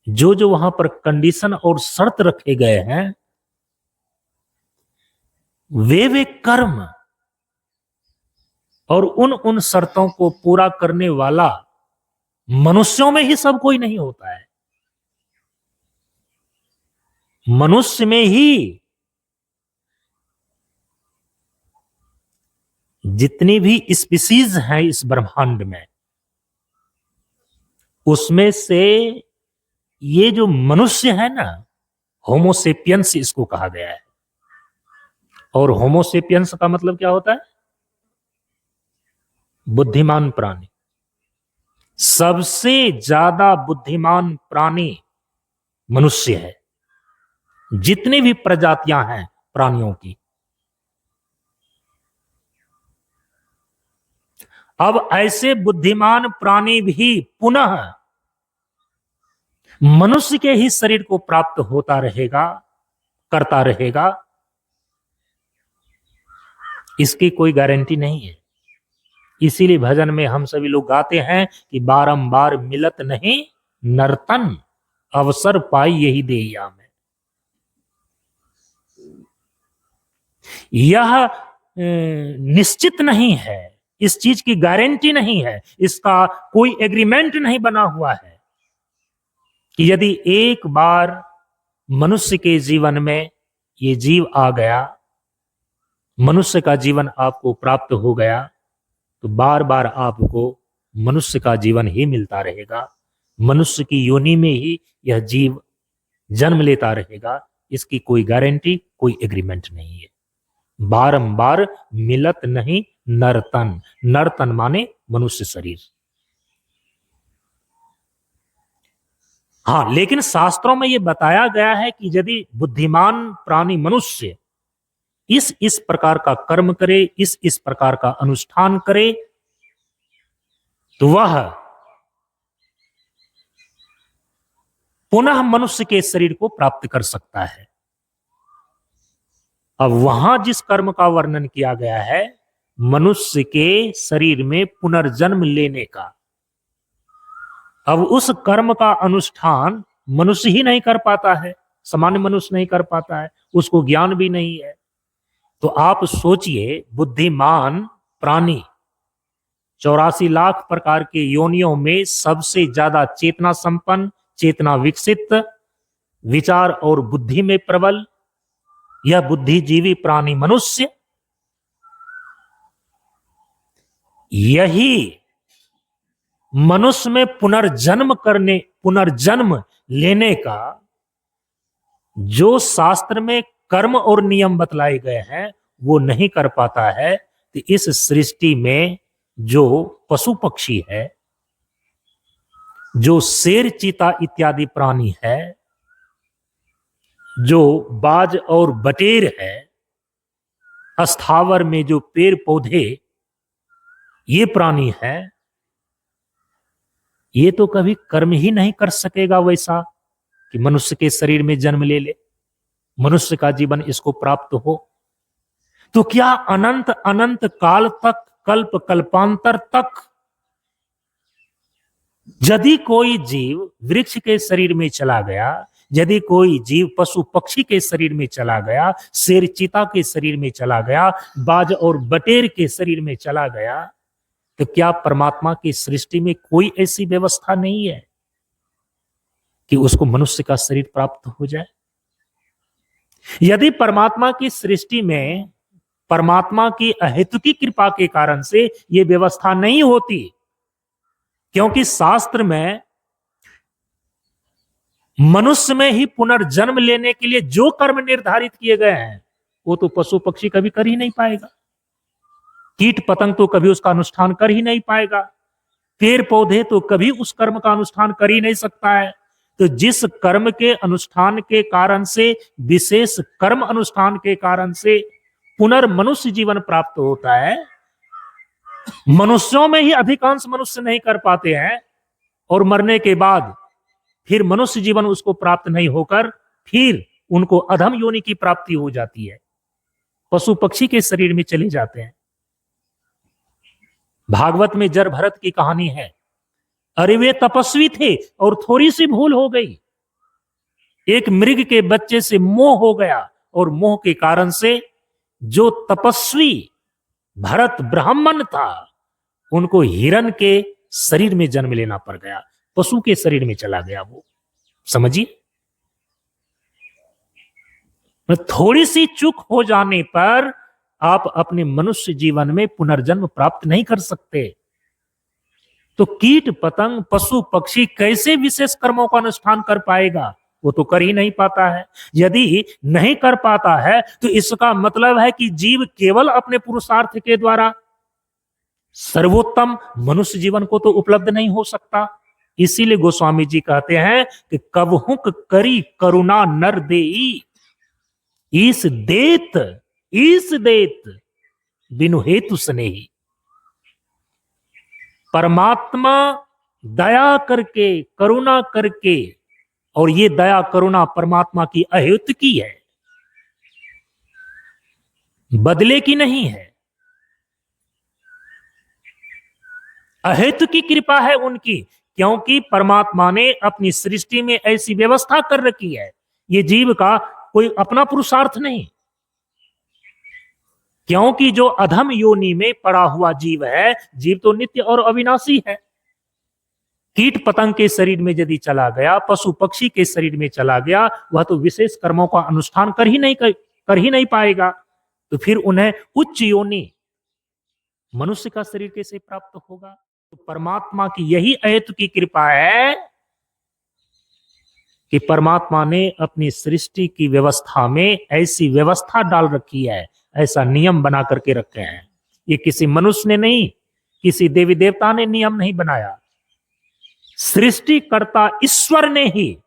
जो जो वहां पर कंडीशन और शर्त रखे गए हैं, वे कर्म और उन शर्तों को पूरा करने वाला मनुष्यों में ही सब कोई नहीं होता है। मनुष्य में ही जितनी भी स्पीसीज हैं इस ब्रह्मांड में, उसमें से ये जो मनुष्य है ना, होमोसेपियंस इसको कहा गया है। और होमोसेपियंस का मतलब क्या होता है? बुद्धिमान प्राणी। सबसे ज्यादा बुद्धिमान प्राणी मनुष्य है, जितनी भी प्रजातियां हैं प्राणियों की। अब ऐसे बुद्धिमान प्राणी भी पुनः मनुष्य के ही शरीर को प्राप्त होता रहेगा, करता रहेगा, इसकी कोई गारंटी नहीं है। इसीलिए भजन में हम सभी लोग गाते हैं कि बारंबार मिलत नहीं नर्तन, अवसर पाई यही देहिया में। यह निश्चित नहीं है, इस चीज की गारंटी नहीं है, इसका कोई एग्रीमेंट नहीं बना हुआ है कि यदि एक बार मनुष्य के जीवन में ये जीव आ गया, मनुष्य का जीवन आपको प्राप्त हो गया, तो बार बार आपको मनुष्य का जीवन ही मिलता रहेगा, मनुष्य की योनि में ही यह जीव जन्म लेता रहेगा। इसकी कोई गारंटी, कोई एग्रीमेंट नहीं है। बारंबार मिलत नहीं नर्तन, नर्तन माने मनुष्य शरीर। हाँ, लेकिन शास्त्रों में यह बताया गया है कि यदि बुद्धिमान प्राणी मनुष्य इस प्रकार का कर्म करे, इस प्रकार का अनुष्ठान करे, तो वह पुनः मनुष्य के शरीर को प्राप्त कर सकता है। अब वहां जिस कर्म का वर्णन किया गया है, मनुष्य के शरीर में पुनर्जन्म लेने का, अब उस कर्म का अनुष्ठान मनुष्य ही नहीं कर पाता है, सामान्य मनुष्य नहीं कर पाता है, उसको ज्ञान भी नहीं है। तो आप सोचिए, बुद्धिमान प्राणी 84 लाख प्रकार के योनियों में सबसे ज्यादा चेतना संपन्न, चेतना विकसित, विचार और बुद्धि में प्रबल, यह बुद्धिजीवी प्राणी मनुष्य यही मनुष्य में पुनर्जन्म लेने का जो शास्त्र में कर्म और नियम बतलाए गए हैं वो नहीं कर पाता है। तो इस सृष्टि में जो पशु पक्षी है, जो शेर चीता इत्यादि प्राणी है, जो बाज और बटेर है, स्थावर में जो पेड़ पौधे ये प्राणी है, ये तो कभी कर्म ही नहीं कर सकेगा वैसा कि मनुष्य के शरीर में जन्म ले ले, मनुष्य का जीवन इसको प्राप्त हो। तो क्या अनंत अनंत काल तक, कल्प कल्पांतर तक यदि कोई जीव वृक्ष के शरीर में चला गया, यदि कोई जीव पशु पक्षी के शरीर में चला गया, शेर चीता के शरीर में चला गया, बाज और बटेर के शरीर में चला गया, तो क्या परमात्मा की सृष्टि में कोई ऐसी व्यवस्था नहीं है कि उसको मनुष्य का शरीर प्राप्त हो जाए? यदि परमात्मा की सृष्टि में परमात्मा की अहेतुकी कृपा के कारण से यह व्यवस्था नहीं होती, क्योंकि शास्त्र में मनुष्य में ही पुनर्जन्म लेने के लिए जो कर्म निर्धारित किए गए हैं वो तो पशु पक्षी कभी कर ही नहीं पाएगा, कीट पतंग तो कभी उसका अनुष्ठान कर ही नहीं पाएगा, पेड़ पौधे तो कभी उस कर्म का अनुष्ठान कर ही नहीं सकता है। तो जिस कर्म के अनुष्ठान के कारण से, विशेष कर्म अनुष्ठान के कारण से पुनर्मनुष्य जीवन प्राप्त होता है, मनुष्यों में ही अधिकांश मनुष्य नहीं कर पाते हैं और मरने के बाद फिर मनुष्य जीवन उसको प्राप्त नहीं होकर फिर उनको अधम योनि की प्राप्ति हो जाती है, पशु पक्षी के शरीर में चले जाते हैं। भागवत में जर भरत की कहानी है। अरे वे तपस्वी थे और थोड़ी सी भूल हो गई, एक मृग के बच्चे से मोह हो गया और मोह के कारण से जो तपस्वी भरत ब्राह्मण था उनको हिरण के शरीर में जन्म लेना पड़ गया, पशु के शरीर में चला गया वो। समझिए, थोड़ी सी चूक हो जाने पर आप अपने मनुष्य जीवन में पुनर्जन्म प्राप्त नहीं कर सकते। तो कीट पतंग पशु पक्षी कैसे विशेष कर्मों का अनुष्ठान कर पाएगा? वो तो कर ही नहीं पाता है। यदि नहीं कर पाता है तो इसका मतलब है कि जीव केवल अपने पुरुषार्थ के द्वारा सर्वोत्तम मनुष्य जीवन को तो उपलब्ध नहीं हो सकता। इसीलिए गोस्वामी जी कहते हैं कि कबहुक करी करुणा नर देई, ईस देत बिनु हेतु स्नेही। परमात्मा दया करके, करुणा करके, और ये दया करुणा परमात्मा की अहेतुकी है, बदले की नहीं है। अहेतुकी कृपा है उनकी, क्योंकि परमात्मा ने अपनी सृष्टि में ऐसी व्यवस्था कर रखी है। ये जीव का कोई अपना पुरुषार्थ नहीं, क्योंकि जो अधम योनि में पड़ा हुआ जीव है, जीव तो नित्य और अविनाशी है। कीट पतंग के शरीर में यदि चला गया, पशु पक्षी के शरीर में चला गया, वह तो विशेष कर्मों का अनुष्ठान कर ही नहीं पाएगा। तो फिर उन्हें उच्च योनि मनुष्य का शरीर कैसे प्राप्त होगा? तो परमात्मा की यही अहेतुकी कृपा है कि परमात्मा ने अपनी सृष्टि की व्यवस्था में ऐसी व्यवस्था डाल रखी है, ऐसा नियम बना करके रखे हैं। ये किसी मनुष्य ने नहीं, किसी देवी देवता ने नियम नहीं बनाया, सृष्टिकर्ता ईश्वर ने ही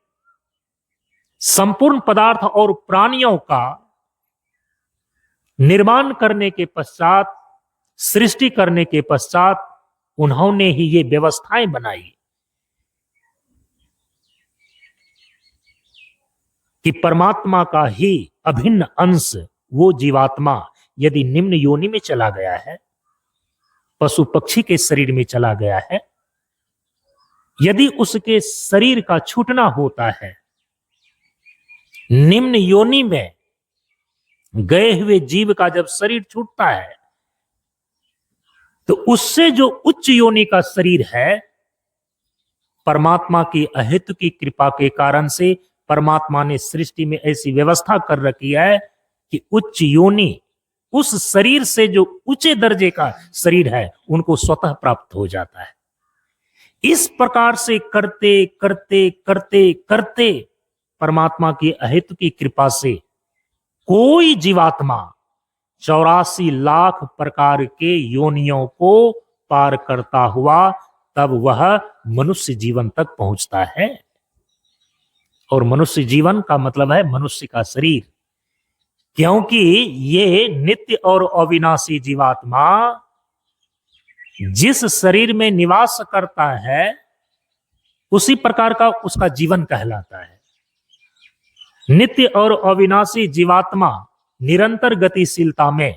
संपूर्ण पदार्थ और प्राणियों का निर्माण करने के पश्चात, सृष्टि करने के पश्चात उन्होंने ही ये व्यवस्थाएं बनाई कि परमात्मा का ही अभिन्न अंश वो जीवात्मा यदि निम्न योनि में चला गया है, पशु पक्षी के शरीर में चला गया है, यदि उसके शरीर का छूटना होता है, निम्न योनि में गए हुए जीव का जब शरीर छूटता है, तो उससे जो उच्च योनि का शरीर है, परमात्मा की अहेतुकी कृपा के कारण से परमात्मा ने सृष्टि में ऐसी व्यवस्था कर रखी है कि उच्च योनि उस शरीर से जो ऊंचे दर्जे का शरीर है उनको स्वतः प्राप्त हो जाता है। इस प्रकार से करते करते करते करते परमात्मा की अहेतु की कृपा से कोई जीवात्मा 84 लाख प्रकार के योनियों को पार करता हुआ तब वह मनुष्य जीवन तक पहुंचता है। और मनुष्य जीवन का मतलब है मनुष्य का शरीर, क्योंकि ये नित्य और अविनाशी जीवात्मा जिस शरीर में निवास करता है उसी प्रकार का उसका जीवन कहलाता है। नित्य और अविनाशी जीवात्मा निरंतर गतिशीलता में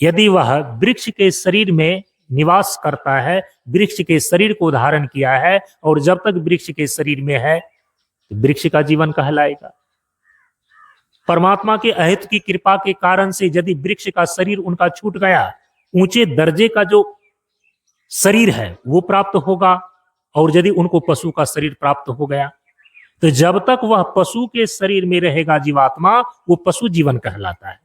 यदि वह वृक्ष के शरीर में निवास करता है, वृक्ष के शरीर को धारण किया है और जब तक वृक्ष के शरीर में है तो वृक्ष का जीवन कहलाएगा। परमात्मा के अहित की कृपा के कारण से यदि वृक्ष का शरीर उनका छूट गया, ऊंचे दर्जे का जो शरीर है वो प्राप्त होगा, और यदि उनको पशु का शरीर प्राप्त हो गया तो जब तक वह पशु के शरीर में रहेगा जीवात्मा, वो पशु जीवन कहलाता है।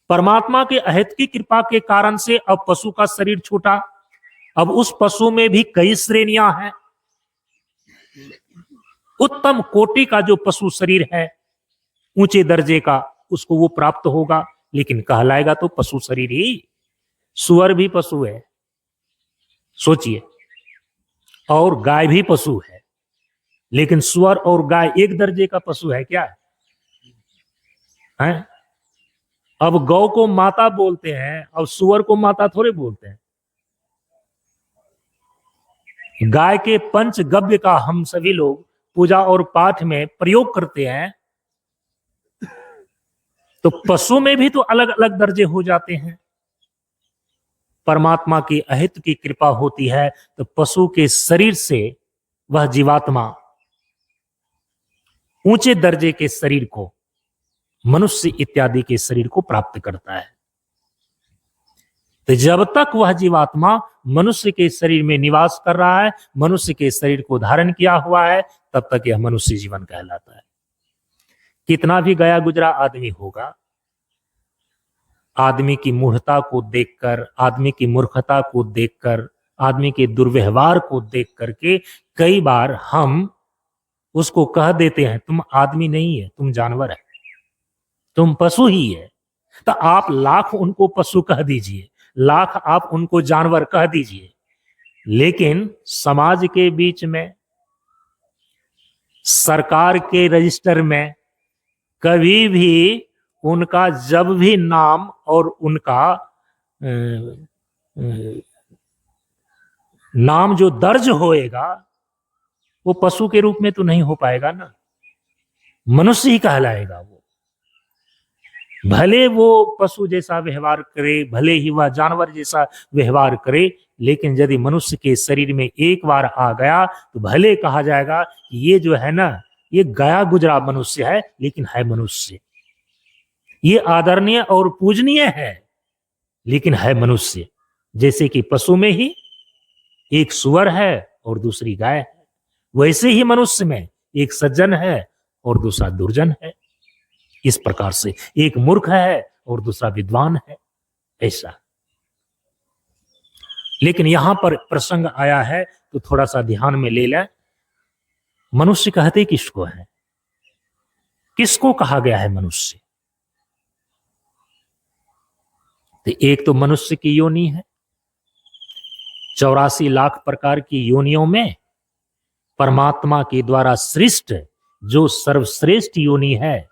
परमात्मा के अहित की कृपा के कारण से अब पशु का शरीर छूटा। अब उस पशु में भी कई श्रेणियां हैं। उत्तम कोटि का जो पशु शरीर है ऊंचे दर्जे का, उसको वो प्राप्त होगा, लेकिन कहलाएगा तो पशु शरीर ही। सुअर भी पशु है, सोचिए, और गाय भी पशु है, लेकिन सुअर और गाय एक दर्जे का पशु है क्या है? अब गौ को माता बोलते हैं, अब सुअर को माता थोड़े बोलते हैं। गाय के पंचगव्य का हम सभी लोग पूजा और पाठ में प्रयोग करते हैं, तो पशु में भी तो अलग अलग दर्जे हो जाते हैं। परमात्मा की अहित की कृपा होती है तो पशु के शरीर से वह जीवात्मा ऊंचे दर्जे के शरीर को, मनुष्य इत्यादि के शरीर को प्राप्त करता है। तो जब तक वह जीवात्मा मनुष्य के शरीर में निवास कर रहा है, मनुष्य के शरीर को धारण किया हुआ है, तब तक यह मनुष्य जीवन कहलाता है। कितना भी गया गुजरा आदमी होगा, आदमी की मूढ़ता को देखकर, आदमी की मूर्खता को देखकर, आदमी के दुर्व्यवहार को देख करके कई बार हम उसको कह देते हैं तुम आदमी नहीं है, तुम जानवर है, तुम पशु ही है। तो आप लाख उनको पशु कह दीजिए, लाख आप उनको जानवर कह दीजिए, लेकिन समाज के बीच में, सरकार के रजिस्टर में कभी भी उनका जब भी नाम और उनका नाम जो दर्ज होएगा वो पशु के रूप में तो नहीं हो पाएगा ना, मनुष्य ही कहलाएगा वो। भले वो पशु जैसा व्यवहार करे, भले ही वह जानवर जैसा व्यवहार करे, लेकिन यदि मनुष्य के शरीर में एक बार आ गया तो भले कहा जाएगा कि ये जो है ना, ये गया गुजरा मनुष्य है, लेकिन है मनुष्य। ये आदरणीय और पूजनीय है, लेकिन है मनुष्य। जैसे कि पशु में ही एक सुअर है और दूसरी गाय है, वैसे ही मनुष्य में एक सज्जन है और दूसरा दुर्जन है। इस प्रकार से एक मूर्ख है और दूसरा विद्वान है, ऐसा। लेकिन यहां पर प्रसंग आया है तो थोड़ा सा ध्यान में ले लें। मनुष्य कहते किसको है? किसको कहा गया है मनुष्य? तो एक तो मनुष्य की योनि है। 84 लाख प्रकार की योनियों में परमात्मा के द्वारा सृष्ट जो सर्वश्रेष्ठ योनि है,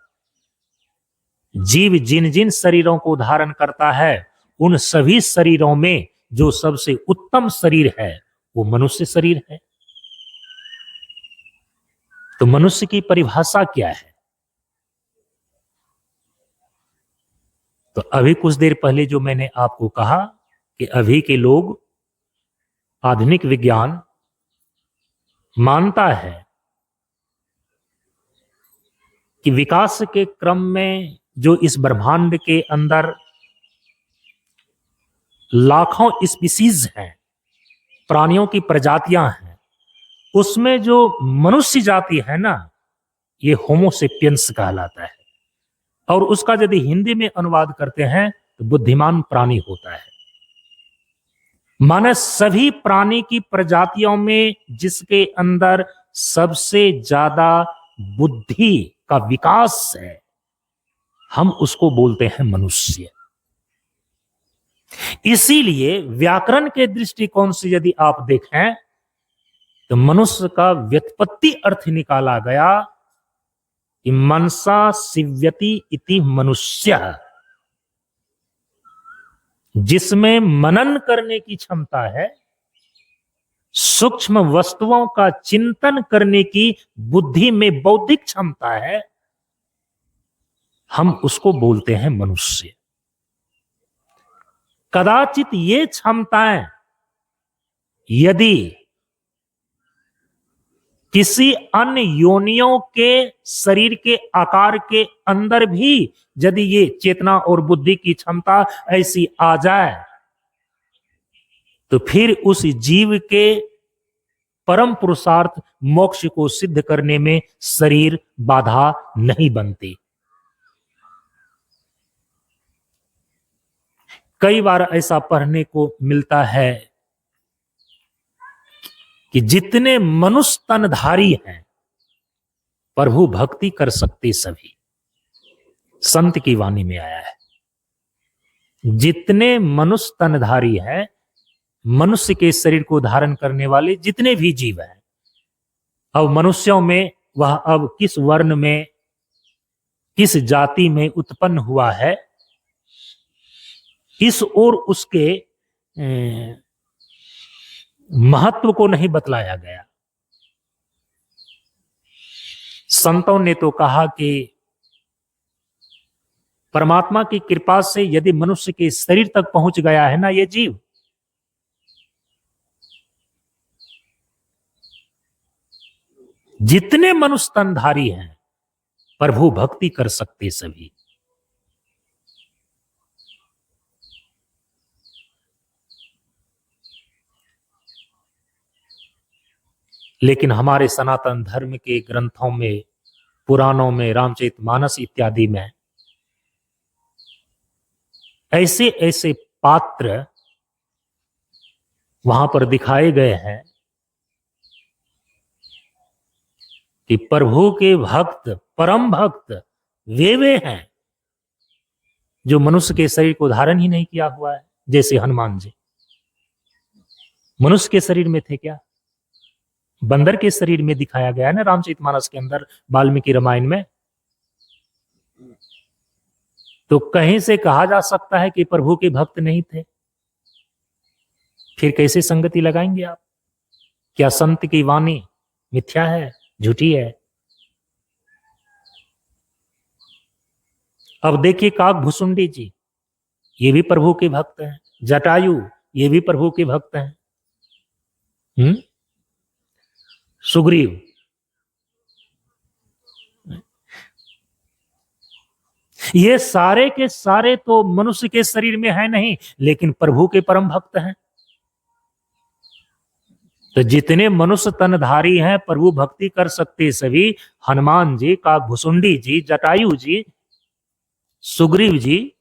जीव जिन जिन शरीरों को धारण करता है उन सभी शरीरों में जो सबसे उत्तम शरीर है वो मनुष्य शरीर है। तो मनुष्य की परिभाषा क्या है? तो अभी कुछ देर पहले जो मैंने आपको कहा कि अभी के लोग, आधुनिक विज्ञान मानता है कि विकास के क्रम में जो इस ब्रह्मांड के अंदर लाखों स्पीसीज हैं, प्राणियों की प्रजातियां हैं, उसमें जो मनुष्य जाति है ना, ये होमोसेपियंस कहलाता है। और उसका यदि हिंदी में अनुवाद करते हैं तो बुद्धिमान प्राणी होता है। माने सभी प्राणी की प्रजातियों में जिसके अंदर सबसे ज्यादा बुद्धि का विकास है, हम उसको बोलते हैं मनुष्य। इसीलिए व्याकरण के दृष्टिकोण से यदि आप देखें तो मनुष्य का व्युत्पत्ति अर्थ निकाला गया कि मनसा शिव्यति इति मनुष्य, जिसमें मनन करने की क्षमता है, सूक्ष्म वस्तुओं का चिंतन करने की बुद्धि में बौद्धिक क्षमता है, हम उसको बोलते हैं मनुष्य। कदाचित ये क्षमताएं यदि किसी अन्य योनियों के शरीर के आकार के अंदर भी यदि ये चेतना और बुद्धि की क्षमता ऐसी आ जाए तो फिर उस जीव के परम पुरुषार्थ मोक्ष को सिद्ध करने में शरीर बाधा नहीं बनती। कई बार ऐसा पढ़ने को मिलता है कि जितने मनुष्य तनधारी हैं प्रभु भक्ति कर सकते सभी। संत की वाणी में आया है, जितने मनुष्य तनधारी हैं, मनुष्य के शरीर को धारण करने वाले जितने भी जीव हैं, अब मनुष्यों में वह अब किस वर्ण में, किस जाति में उत्पन्न हुआ है, इस ओर उसके महत्व को नहीं बतलाया गया। संतों ने तो कहा कि परमात्मा की कृपा से यदि मनुष्य के शरीर तक पहुंच गया है ना ये जीव, जितने मनुष्य तनधारी हैं प्रभु भक्ति कर सकते सभी। लेकिन हमारे सनातन धर्म के ग्रंथों में, पुराणों में, रामचरितमानस इत्यादि में ऐसे ऐसे पात्र वहां पर दिखाए गए हैं कि प्रभु के भक्त, परम भक्त वे हैं जो मनुष्य के शरीर को धारण ही नहीं किया हुआ है। जैसे हनुमान जी मनुष्य के शरीर में थे क्या? बंदर के शरीर में दिखाया गया है ना रामचरितमानस के अंदर, वाल्मीकि रामायण में। तो कहीं से कहा जा सकता है कि प्रभु के भक्त नहीं थे? फिर कैसे संगति लगाएंगे आप? क्या संत की वाणी मिथ्या है, झूठी है? अब देखिए काकभुसुंडी जी, ये भी प्रभु के भक्त हैं। जटायु, ये भी प्रभु के भक्त हैं। सुग्रीव, ये सारे के सारे तो मनुष्य के शरीर में है नहीं, लेकिन प्रभु के परम भक्त हैं। तो जितने मनुष्य तनधारी हैं प्रभु भक्ति कर सकते सभी, हनुमान जी, काकभुसुंडी जी, जटायु जी, सुग्रीव जी,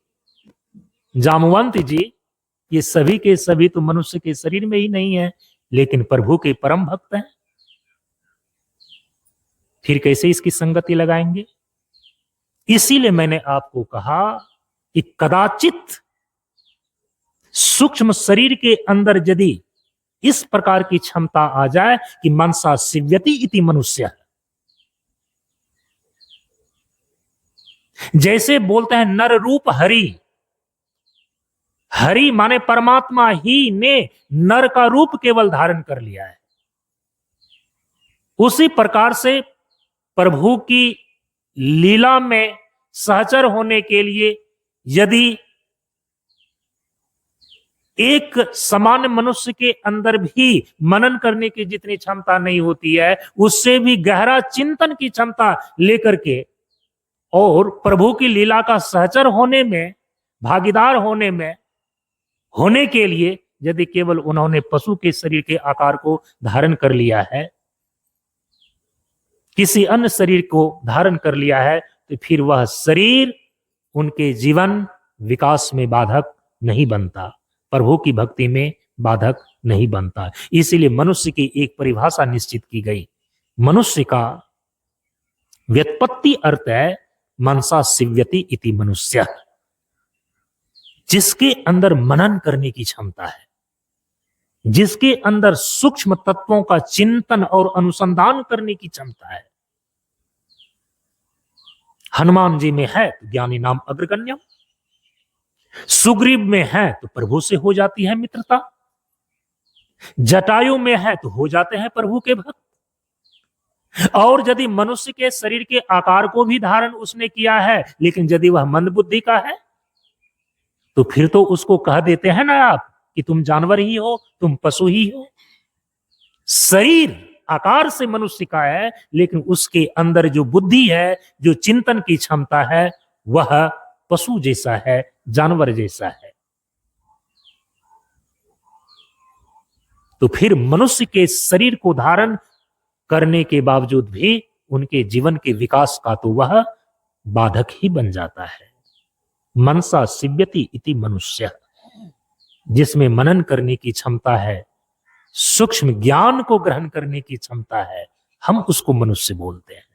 जामवंत जी, ये सभी के सभी तो मनुष्य के शरीर में ही नहीं है, लेकिन प्रभु के परम भक्त हैं। फिर कैसे इसकी संगति लगाएंगे? इसीलिए मैंने आपको कहा कि कदाचित सूक्ष्म शरीर के अंदर यदि इस प्रकार की क्षमता आ जाए कि मनसा शिव्यति इति मनुष्य, जैसे बोलते हैं नर रूप हरि, हरि माने परमात्मा ही ने नर का रूप केवल धारण कर लिया है। उसी प्रकार से प्रभु की लीला में सहचर होने के लिए यदि एक सामान्य मनुष्य के अंदर भी मनन करने की जितनी क्षमता नहीं होती है, उससे भी गहरा चिंतन की क्षमता लेकर के और प्रभु की लीला का सहचर होने में, भागीदार होने में, होने के लिए यदि केवल उन्होंने पशु के शरीर के आकार को धारण कर लिया है, किसी अन्य शरीर को धारण कर लिया है तो फिर वह शरीर उनके जीवन विकास में बाधक नहीं बनता, प्रभु की भक्ति में बाधक नहीं बनता। इसीलिए मनुष्य की एक परिभाषा निश्चित की गई। मनुष्य का व्युत्पत्ति अर्थ है मनसा शिव्यति इति मनुष्य, जिसके अंदर मनन करने की क्षमता है, जिसके अंदर सूक्ष्म तत्वों का चिंतन और अनुसंधान करने की क्षमता है। हनुमान जी में है तो ज्ञानी नाम अग्रगण्यम, सुग्रीव में है तो प्रभु से हो जाती है मित्रता, जटायु में है तो हो जाते हैं प्रभु के भक्त। और यदि मनुष्य के शरीर के आकार को भी धारण उसने किया है, लेकिन यदि वह मंदबुद्धि का है तो फिर तो उसको कह देते हैं ना आप कि तुम जानवर ही हो, तुम पशु ही हो। शरीर आकार से मनुष्य का है, लेकिन उसके अंदर जो बुद्धि है, जो चिंतन की क्षमता है, वह पशु जैसा है, जानवर जैसा है। तो फिर मनुष्य के शरीर को धारण करने के बावजूद भी उनके जीवन के विकास का तो वह बाधक ही बन जाता है। मनसा शिव्यति इति मनुष्य, जिसमें मनन करने की क्षमता है, सूक्ष्म ज्ञान को ग्रहण करने की क्षमता है, हम उसको मनुष्य बोलते हैं।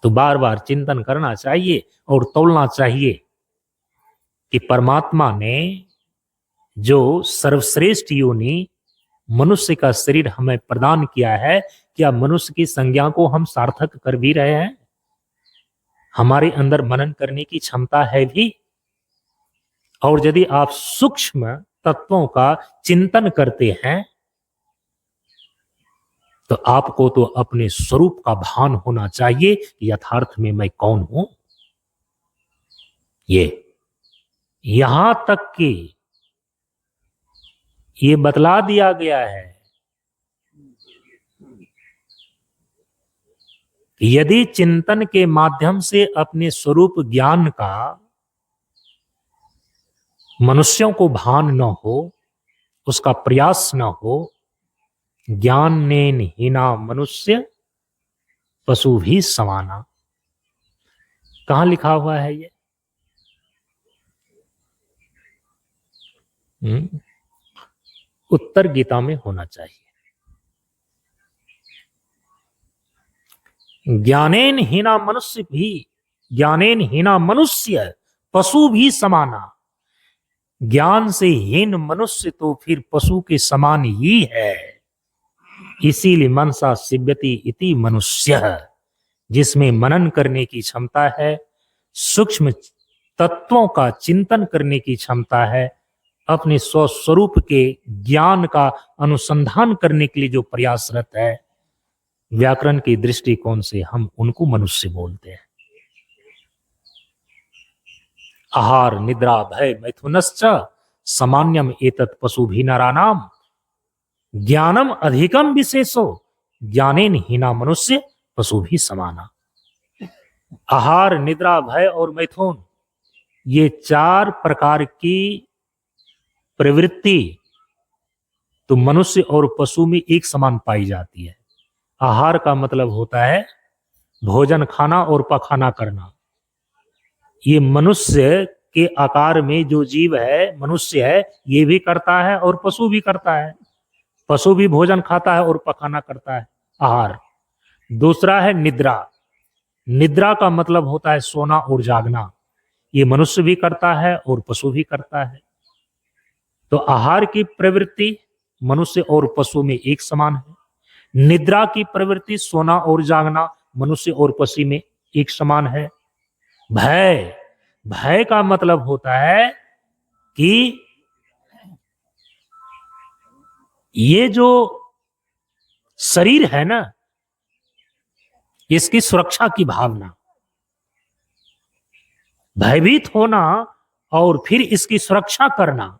तो बार बार चिंतन करना चाहिए और तौलना चाहिए कि परमात्मा ने जो सर्वश्रेष्ठ योनि मनुष्य का शरीर हमें प्रदान किया है, क्या मनुष्य की संज्ञा को हम सार्थक कर भी रहे हैं? हमारे अंदर मनन करने की क्षमता है भी। और यदि आप सूक्ष्म तत्वों का चिंतन करते हैं तो आपको तो अपने स्वरूप का भान होना चाहिए कि यथार्थ में मैं कौन हूं। ये यहां तक कि ये बतला दिया गया है कि यदि चिंतन के माध्यम से अपने स्वरूप ज्ञान का मनुष्यों को भान न हो, उसका प्रयास न हो, ज्ञान नेन हीना मनुष्य पशु भी समाना। कहां लिखा हुआ है ये? उत्तर गीता में होना चाहिए। ज्ञानेन हीना मनुष्य भी, ज्ञानेन हीना मनुष्य पशु भी समाना। ज्ञान से हीन मनुष्य तो फिर पशु के समान ही है। इसीलिए मनसा शिव्यति इति मनुष्य, जिसमें मनन करने की क्षमता है, सूक्ष्म तत्वों का चिंतन करने की क्षमता है, अपने स्वस्वरूप के ज्ञान का अनुसंधान करने के लिए जो प्रयासरत है, व्याकरण की दृष्टिकोण से हम उनको मनुष्य बोलते हैं। आहार निद्रा भय मैथुनश्च सामान्यम एतत् पशु भी नरानाम ज्ञानम अधिकम विशेषो ज्ञानेन हीना मनुष्य पशु भी समाना। आहार निद्रा भय और मैथुन, ये 4 प्रकार की प्रवृत्ति तो मनुष्य और पशु में एक समान पाई जाती है। आहार का मतलब होता है भोजन खाना और पखाना करना। ये मनुष्य के आकार में जो जीव है, मनुष्य है, ये भी करता है और पशु भी करता है। पशु भी भोजन खाता है और पखाना करता है, आहार। दूसरा है निद्रा। निद्रा का मतलब होता है सोना और जागना। ये मनुष्य भी करता है और पशु भी करता है। तो आहार की प्रवृत्ति मनुष्य और पशु में एक समान है। निद्रा की प्रवृत्ति सोना और जागना मनुष्य और पशु में एक समान है। भय, भय का मतलब होता है कि ये जो शरीर है ना, इसकी सुरक्षा की भावना, भयभीत होना और फिर इसकी सुरक्षा करना,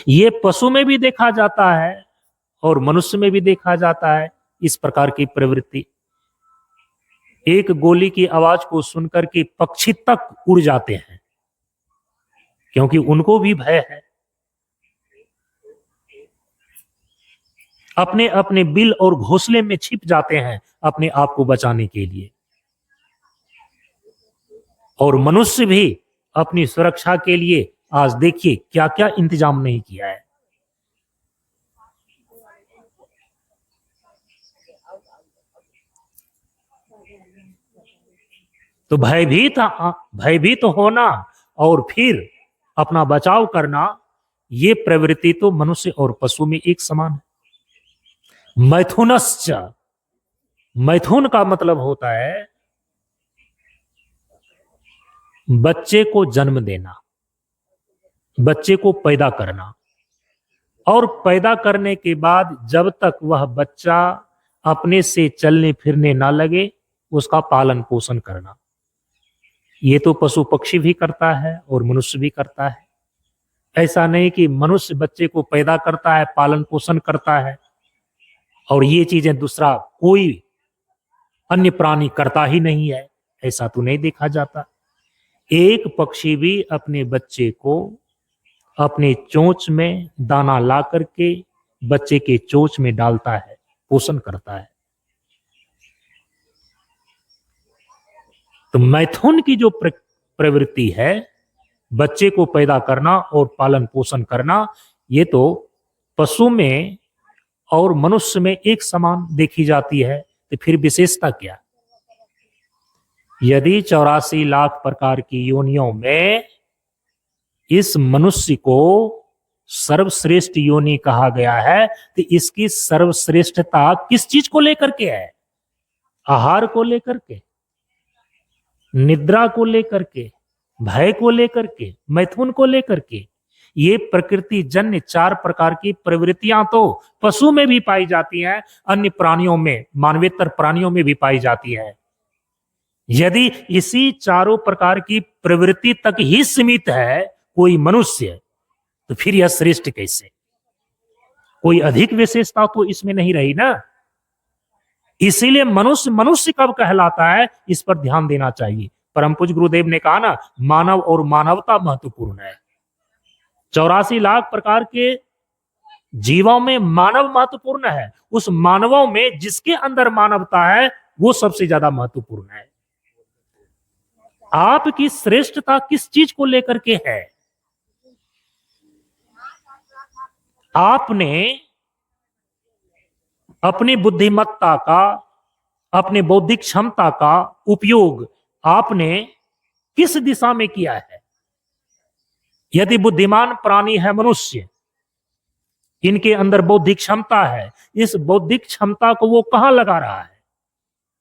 ये पशु में भी देखा जाता है और मनुष्य में भी देखा जाता है। इस प्रकार की प्रवृत्ति, एक गोली की आवाज को सुनकर के पक्षी तक उड़ जाते हैं, क्योंकि उनको भी भय है। अपने अपने बिल और घोंसले में छिप जाते हैं अपने आप को बचाने के लिए। और मनुष्य भी अपनी सुरक्षा के लिए आज देखिए क्या क्या इंतजाम नहीं किया है। तो भयभीत होना और फिर अपना बचाव करना, ये प्रवृत्ति तो मनुष्य और पशु में एक समान है। मैथुनश्च, मैथुन का मतलब होता है बच्चे को जन्म देना, बच्चे को पैदा करना, और पैदा करने के बाद जब तक वह बच्चा अपने से चलने फिरने ना लगे उसका पालन पोषण करना। ये तो पशु पक्षी भी करता है और मनुष्य भी करता है। ऐसा नहीं कि मनुष्य बच्चे को पैदा करता है, पालन पोषण करता है और ये चीजें दूसरा कोई अन्य प्राणी करता ही नहीं है, ऐसा तो नहीं देखा जाता। एक पक्षी भी अपने बच्चे को अपने चोंच में दाना ला करके बच्चे के चोंच में डालता है, पोषण करता है। तो मैथुन की जो प्रवृत्ति है, बच्चे को पैदा करना और पालन पोषण करना, ये तो पशु में और मनुष्य में एक समान देखी जाती है। तो फिर विशेषता क्या? यदि 84 लाख प्रकार की योनियों में इस मनुष्य को सर्वश्रेष्ठ योनि कहा गया है, तो इसकी सर्वश्रेष्ठता किस चीज को लेकर के है? आहार को लेकर के, निद्रा को लेकर के, भय को लेकर के, मैथुन को लेकर के। ये प्रकृति जन्य 4 प्रकार की प्रवृत्तियां तो पशु में भी पाई जाती हैं, अन्य प्राणियों में, मानवेतर प्राणियों में भी पाई जाती है। यदि इसी चारों प्रकार की प्रवृत्ति तक ही सीमित है कोई मनुष्य, तो फिर यह श्रेष्ठ कैसे? कोई अधिक विशेषता तो इसमें नहीं रही ना। इसीलिए मनुष्य मनुष्य कब कहलाता है, इस पर ध्यान देना चाहिए। परम पूज्य गुरुदेव ने कहा ना, मानव और मानवता महत्वपूर्ण है। 84 लाख प्रकार के जीवों में मानव महत्वपूर्ण है। उस मानवों में जिसके अंदर मानवता है वो सबसे ज्यादा महत्वपूर्ण है। आपकी श्रेष्ठता किस चीज को लेकर के है? आपने अपनी बुद्धिमत्ता का, अपने बौद्धिक क्षमता का उपयोग आपने किस दिशा में किया है? यदि बुद्धिमान प्राणी है मनुष्य, इनके अंदर बौद्धिक क्षमता है, इस बौद्धिक क्षमता को वो कहां लगा रहा है?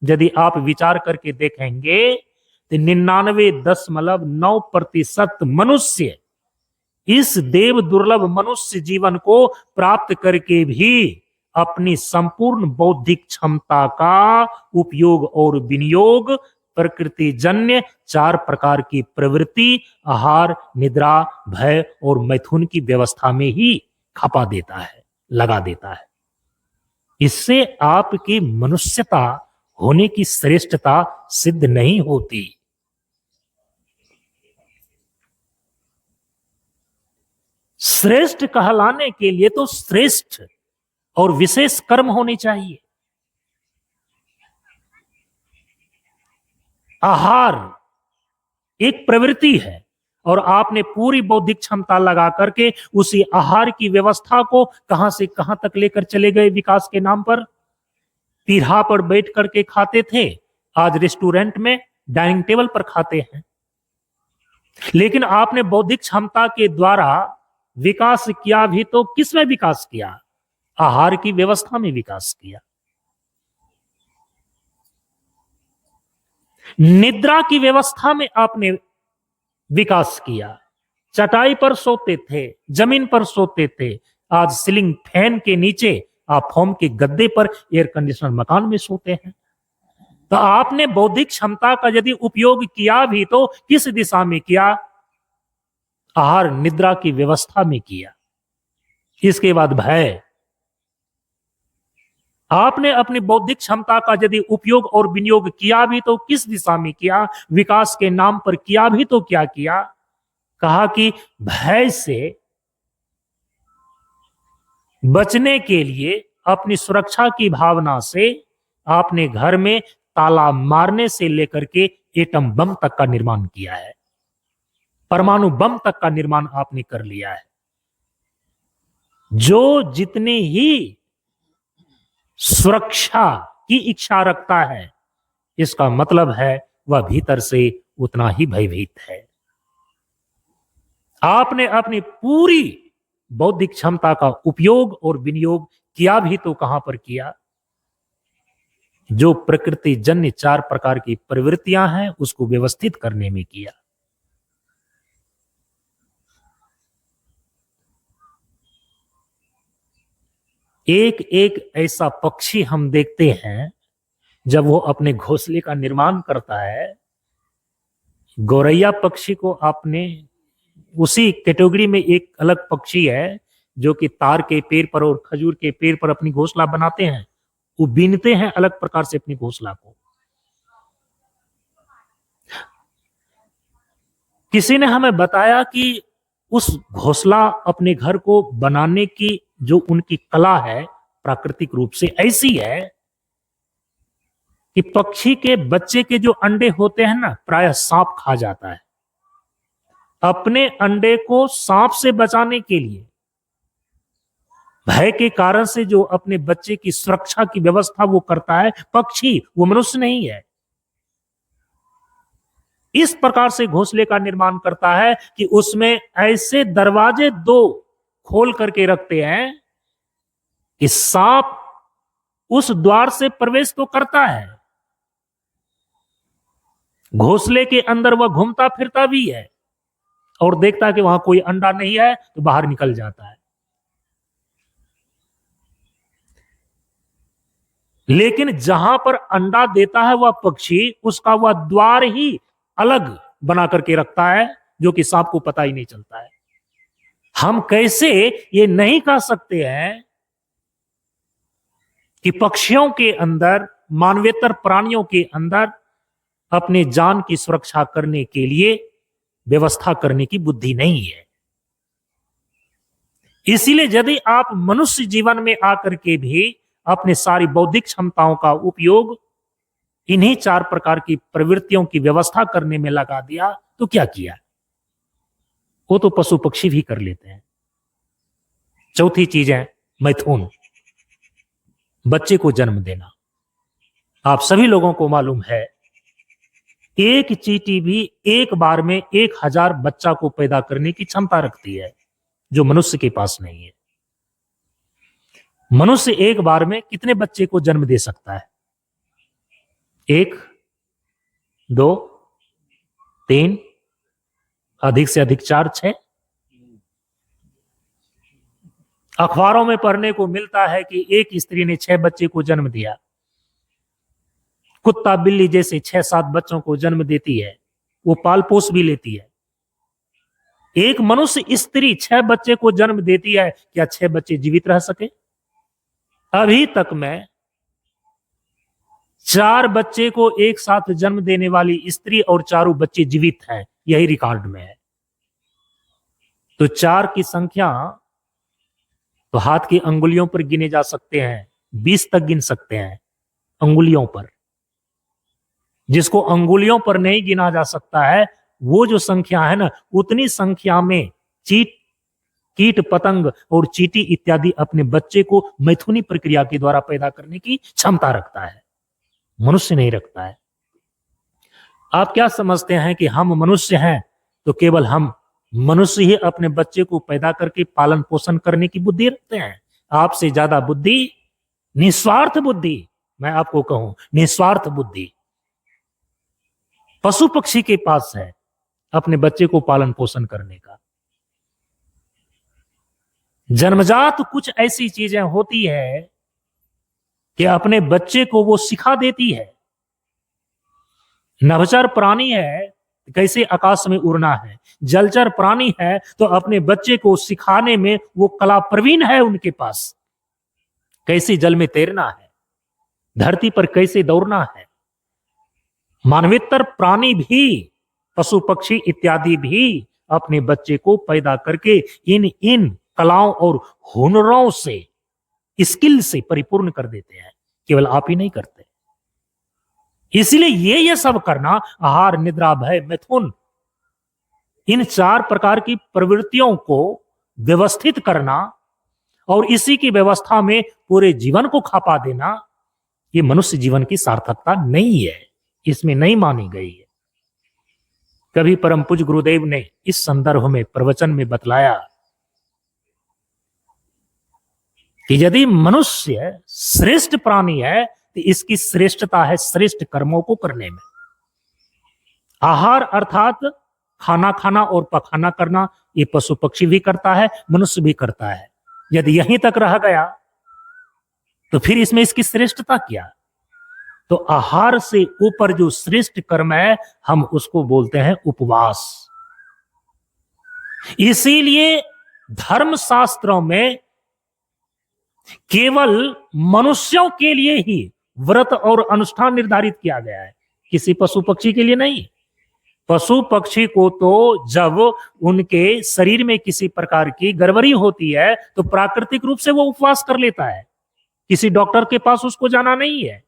यदि आप विचार करके देखेंगे तो 99.9% मनुष्य इस देव दुर्लभ मनुष्य जीवन को प्राप्त करके भी अपनी संपूर्ण बौद्धिक क्षमता का उपयोग और विनियोग प्रकृति जन्य 4 प्रकार की प्रवृत्ति, आहार, निद्रा, भय और मैथुन की व्यवस्था में ही खपा देता है, लगा देता है। इससे आपकी मनुष्यता होने की श्रेष्ठता सिद्ध नहीं होती। श्रेष्ठ कहलाने के लिए तो श्रेष्ठ और विशेष कर्म होने चाहिए। आहार एक प्रवृत्ति है और आपने पूरी बौद्धिक क्षमता लगा करके उसी आहार की व्यवस्था को कहां से कहां तक लेकर चले गए विकास के नाम पर। पीढ़ा पर बैठ करके खाते थे, आज रेस्टोरेंट में डाइनिंग टेबल पर खाते हैं। लेकिन आपने बौद्धिक क्षमता के द्वारा विकास किया भी तो किस में विकास किया? आहार की व्यवस्था में विकास किया। निद्रा की व्यवस्था में आपने विकास किया। चटाई पर सोते थे, जमीन पर सोते थे, आज सीलिंग फैन के नीचे आप फोम के गद्दे पर एयर कंडीशनर मकान में सोते हैं। तो आपने बौद्धिक क्षमता का यदि उपयोग किया भी तो किस दिशा में किया? आहार निद्रा की व्यवस्था में किया। इसके बाद भय, आपने अपनी बौद्धिक क्षमता का यदि उपयोग और विनियोग किया भी तो किस दिशा में किया? विकास के नाम पर किया भी तो क्या किया? कहा कि भय से बचने के लिए अपनी सुरक्षा की भावना से आपने घर में ताला मारने से लेकर के एटम बम तक का निर्माण किया है, परमाणु बम तक का निर्माण आपने कर लिया है। जो जितनी ही सुरक्षा की इच्छा रखता है, इसका मतलब है वह भीतर से उतना ही भयभीत है। आपने अपनी पूरी बौद्धिक क्षमता का उपयोग और विनियोग किया भी तो कहां पर किया? जो प्रकृति जन्य 4 प्रकार की प्रवृत्तियां हैं उसको व्यवस्थित करने में किया। एक एक ऐसा पक्षी हम देखते हैं जब वो अपने घोंसले का निर्माण करता है। गौरैया पक्षी को आपने उसी कैटेगरी में एक अलग पक्षी है जो कि तार के पेड़ पर और खजूर के पेड़ पर अपनी घोंसला बनाते हैं। वो बीनते हैं अलग प्रकार से अपनी घोंसला को। किसी ने हमें बताया कि उस घोंसला अपने घर को बनाने की जो उनकी कला है प्राकृतिक रूप से ऐसी है कि पक्षी के बच्चे के जो अंडे होते हैं ना, प्रायः सांप खा जाता है। अपने अंडे को सांप से बचाने के लिए भय के कारण से जो अपने बच्चे की सुरक्षा की व्यवस्था वो करता है पक्षी, वो मनुष्य नहीं है। इस प्रकार से घोंसले का निर्माण करता है कि उसमें ऐसे दरवाजे 2 खोल करके रखते हैं कि सांप उस द्वार से प्रवेश तो करता है, घोंसले के अंदर वह घूमता फिरता भी है और देखता है कि वहां कोई अंडा नहीं है तो बाहर निकल जाता है। लेकिन जहां पर अंडा देता है वह पक्षी, उसका वह द्वार ही अलग बना करके रखता है जो कि सांप को पता ही नहीं चलता है। हम कैसे ये नहीं कह सकते हैं कि पक्षियों के अंदर, मानवेतर प्राणियों के अंदर अपने जान की सुरक्षा करने के लिए व्यवस्था करने की बुद्धि नहीं है। इसीलिए यदि आप मनुष्य जीवन में आकर के भी अपने सारी बौद्धिक क्षमताओं का उपयोग इन्हीं 4 प्रकार की प्रवृत्तियों की व्यवस्था करने में लगा दिया तो क्या किया? वो तो पशु पक्षी भी कर लेते हैं। चौथी चीज है मैथुन, बच्चे को जन्म देना। आप सभी लोगों को मालूम है एक चींटी भी एक बार में 1000 बच्चा को पैदा करने की क्षमता रखती है, जो मनुष्य के पास नहीं है। मनुष्य एक बार में कितने बच्चे को जन्म दे सकता है? 1, 2, 3, अधिक से अधिक 4, 6। अखबारों में पढ़ने को मिलता है कि एक स्त्री ने 6 बच्चे को जन्म दिया। कुत्ता बिल्ली जैसे 6-7 बच्चों को जन्म देती है, वो पाल पोस भी लेती है। एक मनुष्य स्त्री 6 बच्चे को जन्म देती है, क्या 6 बच्चे जीवित रह सके? अभी तक मैं 4 बच्चे को एक साथ जन्म देने वाली स्त्री और 4 बच्चे जीवित हैं, यही रिकॉर्ड में है। तो 4 की संख्या तो हाथ की अंगुलियों पर गिने जा सकते हैं, 20 तक गिन सकते हैं अंगुलियों पर। जिसको अंगुलियों पर नहीं गिना जा सकता है, वो जो संख्या है ना, उतनी संख्या में कीट पतंग और चींटी इत्यादि अपने बच्चे को मैथुनी प्रक्रिया के द्वारा पैदा करने की क्षमता रखता है, मनुष्य नहीं रखता है। आप क्या समझते हैं कि हम मनुष्य हैं तो केवल हम मनुष्य ही अपने बच्चे को पैदा करके पालन पोषण करने की बुद्धि रखते हैं? आपसे ज्यादा बुद्धि, निस्वार्थ बुद्धि, मैं आपको कहूं निस्वार्थ बुद्धि पशु पक्षी के पास है अपने बच्चे को पालन पोषण करने का। जन्मजात कुछ ऐसी चीजें होती है कि अपने बच्चे को वो सिखा देती है। नभचर प्राणी है कैसे आकाश में उड़ना है, जलचर प्राणी है तो अपने बच्चे को सिखाने में वो कला प्रवीण है उनके पास। कैसे जल में तैरना है, धरती पर कैसे दौड़ना है। मानवेतर प्राणी भी, पशु पक्षी इत्यादि भी अपने बच्चे को पैदा करके इन कलाओं और हुनरों से स्किल से परिपूर्ण कर देते हैं, केवल आप ही नहीं करते। इसलिए ये सब करना, आहार, निद्रा, भय, मैथुन, इन 4 प्रकार की प्रवृत्तियों को व्यवस्थित करना और इसी की व्यवस्था में पूरे जीवन को खपा देना, ये मनुष्य जीवन की सार्थकता नहीं है, इसमें नहीं मानी गई है। कभी परम पूज्य गुरुदेव ने इस संदर्भ में प्रवचन में बतलाया कि यदि मनुष्य श्रेष्ठ प्राणी है तो इसकी श्रेष्ठता है श्रेष्ठ कर्मों को करने में। आहार अर्थात खाना खाना और पखाना करना, ये पशु पक्षी भी करता है, मनुष्य भी करता है। यदि यहीं तक रह गया तो फिर इसमें इसकी श्रेष्ठता क्या? तो आहार से ऊपर जो श्रेष्ठ कर्म है, हम उसको बोलते हैं उपवास। इसीलिए धर्म शास्त्रों में केवल मनुष्यों के लिए ही व्रत और अनुष्ठान निर्धारित किया गया है, किसी पशु पक्षी के लिए नहीं। पशु पक्षी को तो जब उनके शरीर में किसी प्रकार की गड़बड़ी होती है तो प्राकृतिक रूप से वो उपवास कर लेता है, किसी डॉक्टर के पास उसको जाना नहीं है।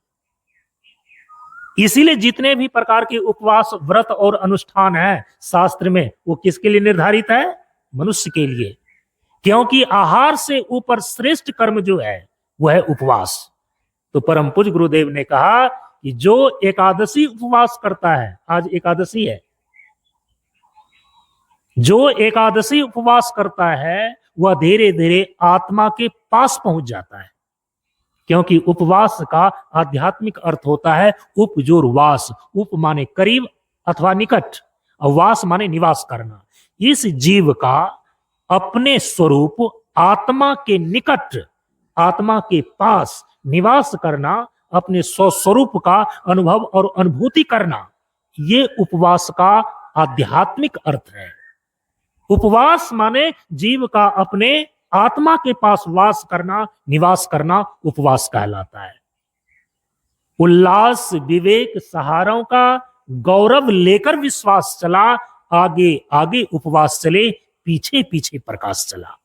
इसीलिए जितने भी प्रकार के उपवास, व्रत और अनुष्ठान है शास्त्र में, वो किसके लिए निर्धारित है? मनुष्य के लिए। क्योंकि आहार से ऊपर श्रेष्ठ कर्म जो है वो है उपवास। तो परम पूज्य गुरुदेव ने कहा कि जो एकादशी उपवास करता है, आज एकादशी है, जो एकादशी उपवास करता है वह धीरे धीरे आत्मा के पास पहुंच जाता है। क्योंकि उपवास का आध्यात्मिक अर्थ होता है उपजोर वास। उप माने करीब अथवा निकट, और वास माने निवास करना। इस जीव का अपने स्वरूप आत्मा के निकट, आत्मा के पास निवास करना, अपने स्वस्वरूप का अनुभव और अनुभूति करना, ये उपवास का आध्यात्मिक अर्थ है। उपवास माने जीव का अपने आत्मा के पास वास करना, निवास करना, उपवास कहलाता है। उल्लास विवेक सहारों का गौरव लेकर विश्वास चला, आगे आगे उपवास चले, पीछे पीछे प्रकाश चला।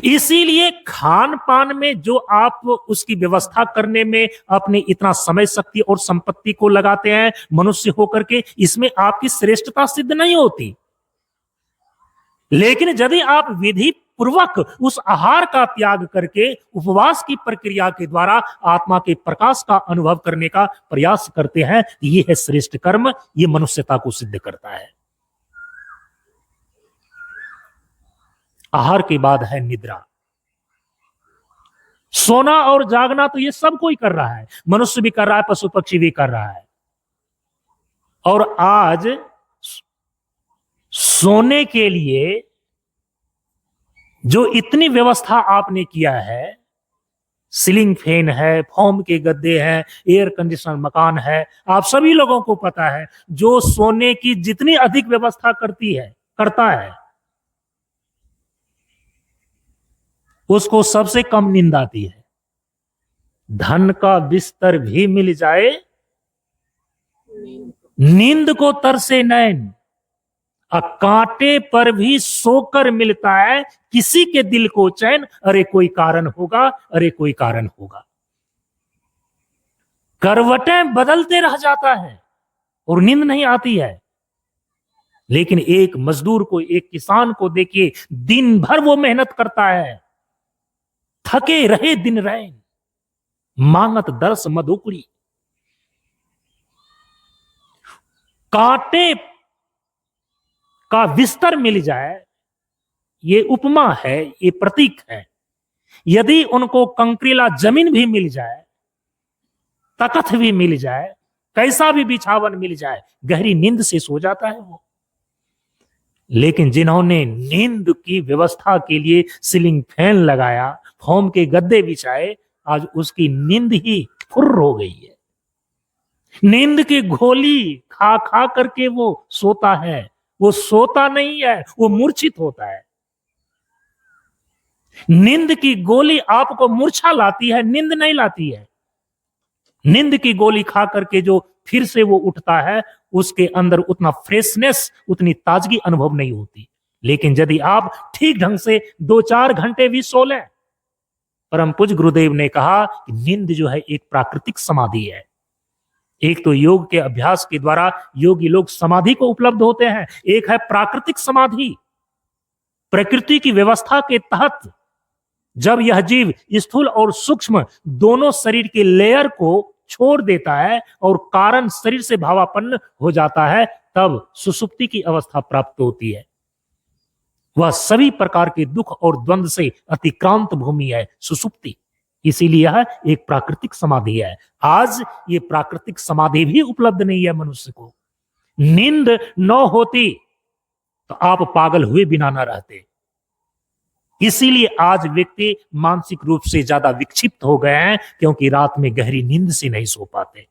इसीलिए खान पान में जो आप उसकी व्यवस्था करने में अपने इतना समय, शक्ति और संपत्ति को लगाते हैं मनुष्य होकर के, इसमें आपकी श्रेष्ठता सिद्ध नहीं होती। लेकिन यदि आप विधि पूर्वक उस आहार का त्याग करके उपवास की प्रक्रिया के द्वारा आत्मा के प्रकाश का अनुभव करने का प्रयास करते हैं, ये है श्रेष्ठ कर्म, ये मनुष्यता को सिद्ध करता है। आहार के बाद है निद्रा। सोना और जागना तो ये सब कोई कर रहा है, मनुष्य भी कर रहा है, पशु पक्षी भी कर रहा है। और आज सोने के लिए जो इतनी व्यवस्था आपने किया है, सीलिंग फैन है, फोम के गद्दे हैं, एयर कंडीशनर मकान है, आप सभी लोगों को पता है, जो सोने की जितनी अधिक व्यवस्था करता है उसको सबसे कम नींद आती है। धन का बिस्तर भी मिल जाए, नींद को तरसे नैन, कांटे पर भी सोकर मिलता है किसी के दिल को चैन। अरे कोई कारण होगा, अरे कोई कारण होगा। करवटें बदलते रह जाता है और नींद नहीं आती है। लेकिन एक मजदूर को, एक किसान को देखिए, दिन भर वो मेहनत करता है, थके रहे दिन रैन, मांगत दरस मधुकुड़ी। कांटे का बिस्तर मिल जाए, ये उपमा है, ये प्रतीक है। यदि उनको कंकरीला जमीन भी मिल जाए, तख्त भी मिल जाए, कैसा भी बिछावन मिल जाए, गहरी नींद से सो जाता है वो। लेकिन जिन्होंने नींद की व्यवस्था के लिए सीलिंग फैन लगाया, फोम के गद्दे बिछाए, आज उसकी नींद ही फुर्र हो गई है। नींद की गोली खा खा करके वो सोता है। वो सोता नहीं है, वो मूर्छित होता है। नींद की गोली आपको मूर्छा लाती है, नींद नहीं लाती है। नींद की गोली खा करके जो फिर से वो उठता है, उसके अंदर उतना फ्रेशनेस, उतनी ताजगी अनुभव नहीं होती। लेकिन यदि आप ठीक ढंग से 2-4 घंटे भी सो लें, परम पूज्य गुरुदेव ने कहा कि नींद जो है एक प्राकृतिक समाधि है। एक तो योग के अभ्यास के द्वारा योगी लोग समाधि को उपलब्ध होते हैं, एक है प्राकृतिक समाधि। प्रकृति की व्यवस्था के तहत जब यह जीव स्थूल और सूक्ष्म दोनों शरीर के लेयर को छोड़ देता है और कारण शरीर से भावापन्न हो जाता है, तब सुषुप्ति की अवस्था प्राप्त होती है। वह सभी प्रकार के दुख और द्वंद्व से अतिक्रांत भूमि है सुषुप्ति। इसीलिए यह एक प्राकृतिक समाधि है। आज ये प्राकृतिक समाधि भी उपलब्ध नहीं है मनुष्य को। नींद न होती तो आप पागल हुए बिना न रहते। इसीलिए आज व्यक्ति मानसिक रूप से ज्यादा विक्षिप्त हो गए हैं, क्योंकि रात में गहरी नींद से नहीं सो पाते।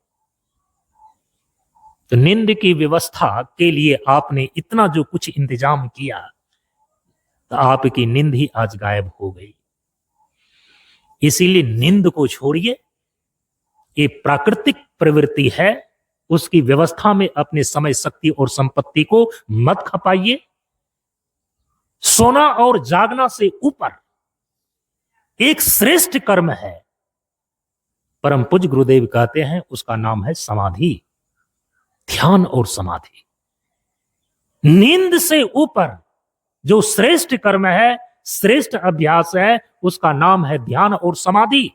तो नींद की व्यवस्था के लिए आपने इतना जो कुछ इंतजाम किया, तो आपकी नींद ही आज गायब हो गई। इसीलिए नींद को छोड़िए, ये प्राकृतिक प्रवृत्ति है, उसकी व्यवस्था में अपने समय, शक्ति और संपत्ति को मत खपाइए। सोना और जागना से ऊपर एक श्रेष्ठ कर्म है, परम पूज्य गुरुदेव कहते हैं, उसका नाम है समाधि, ध्यान और समाधि। नींद से ऊपर जो श्रेष्ठ कर्म है, श्रेष्ठ अभ्यास है, उसका नाम है ध्यान और समाधि।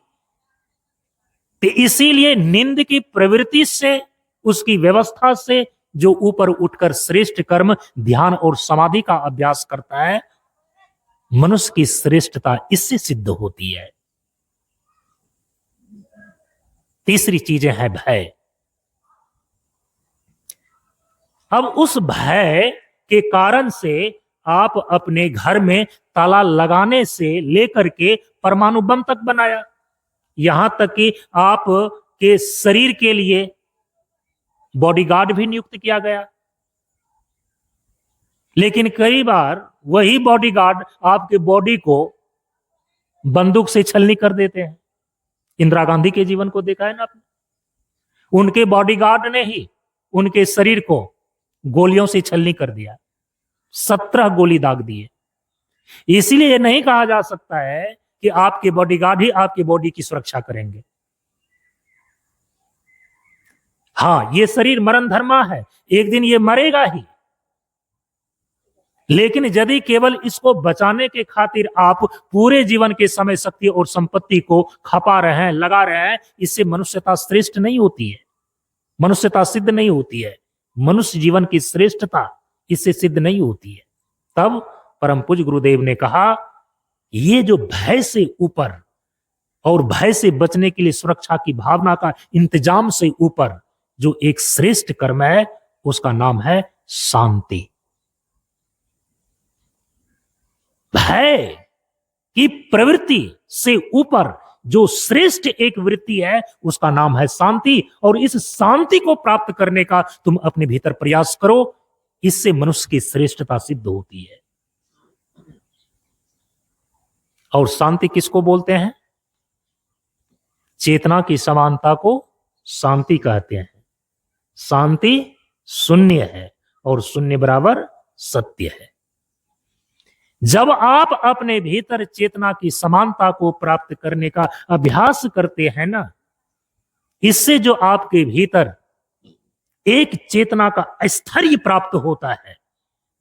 तो इसीलिए नींद की प्रवृत्ति से, उसकी व्यवस्था से जो ऊपर उठकर श्रेष्ठ कर्म ध्यान और समाधि का अभ्यास करता है, मनुष्य की श्रेष्ठता इससे सिद्ध होती है। तीसरी चीजें हैं भय। अब उस भय के कारण से आप अपने घर में ताला लगाने से लेकर के परमाणु बम तक बनाया, यहां तक कि आप के शरीर के लिए बॉडीगार्ड भी नियुक्त किया गया। लेकिन कई बार वही बॉडीगार्ड आपके बॉडी को बंदूक से छलनी कर देते हैं। इंदिरा गांधी के जीवन को देखा है ना आपने? उनके बॉडीगार्ड ने ही उनके शरीर को गोलियों से छलनी कर दिया, 17 गोली दाग दिए। इसीलिए यह नहीं कहा जा सकता है कि आपके बॉडीगार्ड ही आपकी बॉडी की सुरक्षा करेंगे। हाँ, ये शरीर मरण धर्मा है, एक दिन ये मरेगा ही। लेकिन यदि केवल इसको बचाने के खातिर आप पूरे जीवन के समय, शक्ति और संपत्ति को खपा रहे हैं, लगा रहे हैं, इससे मनुष्यता श्रेष्ठ नहीं होती है, मनुष्यता सिद्ध नहीं होती है। मनुष्य जीवन की श्रेष्ठता इससे सिद्ध नहीं होती है। तब परम पूज्य गुरुदेव ने कहा, ये जो भय से ऊपर और भय से बचने के लिए सुरक्षा की भावना का इंतजाम से ऊपर जो एक श्रेष्ठ कर्म है, उसका नाम है शांति। भय की प्रवृत्ति से ऊपर जो श्रेष्ठ एक वृत्ति है, उसका नाम है शांति। और इस शांति को प्राप्त करने का तुम अपने भीतर प्रयास करो, इससे मनुष्य की श्रेष्ठता सिद्ध होती है। और शांति किसको बोलते हैं? चेतना की समानता को शांति कहते हैं। शांति शून्य है और शून्य बराबर सत्य है। जब आप अपने भीतर चेतना की समानता को प्राप्त करने का अभ्यास करते हैं ना, इससे जो आपके भीतर एक चेतना का स्थैर्य प्राप्त होता है,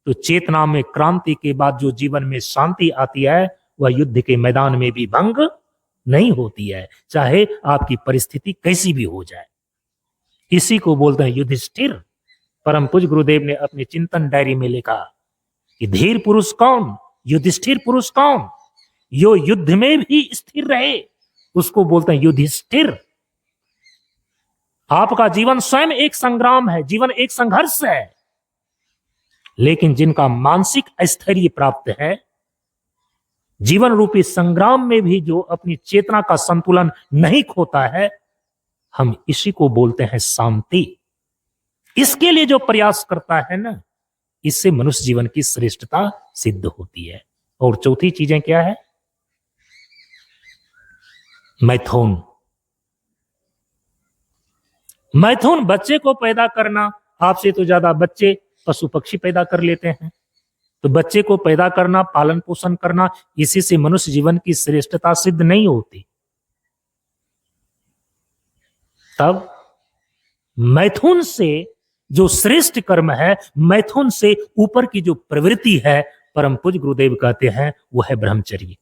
तो चेतना में क्रांति के बाद जो जीवन में शांति आती है, वह युद्ध के मैदान में भी भंग नहीं होती है, चाहे आपकी परिस्थिति कैसी भी हो जाए। इसी को बोलते हैं युधिष्ठिर। परम पूज्य गुरुदेव ने अपनी चिंतन डायरी में लिखा कि धीर पुरुष कौन, युधिष्ठिर पुरुष कौन, जो युद्ध में भी स्थिर रहे, उसको बोलते हैं युधिष्ठिर। आपका जीवन स्वयं एक संग्राम है, जीवन एक संघर्ष है, लेकिन जिनका मानसिक स्थैर्य प्राप्त है, जीवन रूपी संग्राम में भी जो अपनी चेतना का संतुलन नहीं खोता है, हम इसी को बोलते हैं शांति। इसके लिए जो प्रयास करता है ना, इससे मनुष्य जीवन की श्रेष्ठता सिद्ध होती है। और चौथी चीजें क्या है? मैथुन। मैथुन बच्चे को पैदा करना, आपसे तो ज्यादा बच्चे पशु पक्षी पैदा कर लेते हैं। तो बच्चे को पैदा करना, पालन पोषण करना, इसी से मनुष्य जीवन की श्रेष्ठता सिद्ध नहीं होती। तब मैथुन से जो श्रेष्ठ कर्म है, मैथुन से ऊपर की जो प्रवृत्ति है, परम पूज्य गुरुदेव कहते हैं वो है ब्रह्मचर्य।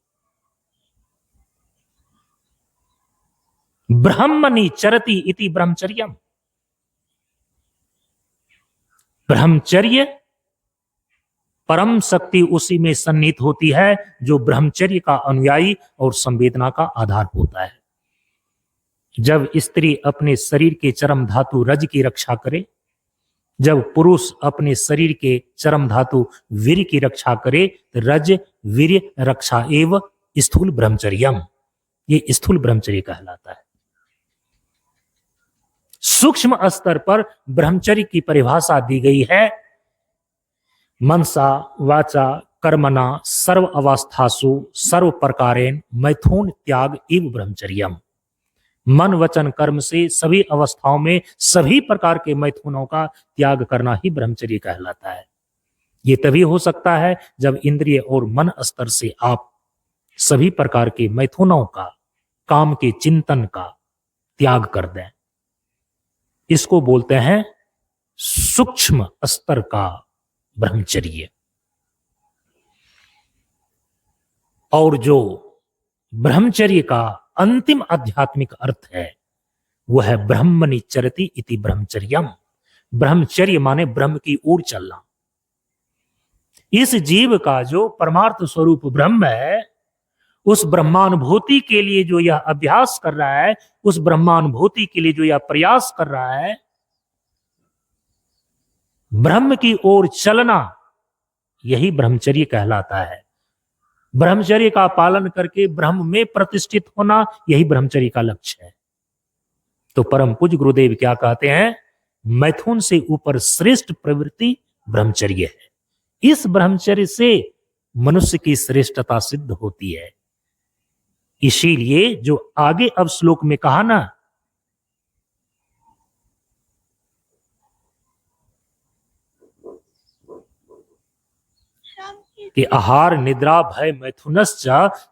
ब्रह्मणि चरति इति ब्रह्मचर्यम। ब्रह्मचर्य परम शक्ति उसी में सन्निहित होती है जो ब्रह्मचर्य का अनुयायी और संवेदना का आधार होता है। जब स्त्री अपने शरीर के चरम धातु रज की रक्षा करे, जब पुरुष अपने शरीर के चरम धातु वीर की रक्षा करे, तो रज वीर रक्षा एव स्थूल ब्रह्मचर्यम, ये स्थूल ब्रह्मचर्य कहलाता है। सूक्ष्म स्तर पर ब्रह्मचर्य की परिभाषा दी गई है, मनसा वाचा कर्मणा सर्व अवस्थासु सर्व प्रकारेण मैथुन त्याग एव ब्रह्मचर्यम। मन वचन कर्म से सभी अवस्थाओं में सभी प्रकार के मैथुनों का त्याग करना ही ब्रह्मचर्य कहलाता है। ये तभी हो सकता है जब इंद्रिय और मन स्तर से आप सभी प्रकार के मैथुनों का, काम के चिंतन का त्याग कर दें। इसको बोलते हैं सूक्ष्म स्तर का ब्रह्मचर्य। और जो ब्रह्मचर्य का अंतिम आध्यात्मिक अर्थ है वह है ब्रह्मणि चरति इति ब्रह्मचर्यम। ब्रह्मचर्य माने ब्रह्म की ओर चलना। इस जीव का जो परमार्थ स्वरूप ब्रह्म है, उस ब्रह्मानुभूति के लिए जो यह अभ्यास कर रहा है, उस ब्रह्मानुभूति के लिए जो यह प्रयास कर रहा है, ब्रह्म की ओर चलना, यही ब्रह्मचर्य कहलाता है। ब्रह्मचर्य का पालन करके ब्रह्म में प्रतिष्ठित होना, यही ब्रह्मचर्य का लक्ष्य है। तो परम पूज्य गुरुदेव क्या कहते हैं? मैथुन से ऊपर श्रेष्ठ प्रवृत्ति ब्रह्मचर्य है। इस ब्रह्मचर्य से मनुष्य की श्रेष्ठता सिद्ध होती है। इसीलिए जो आगे अब श्लोक में कहा ना, कि आहार निद्रा भय मैथुनश्च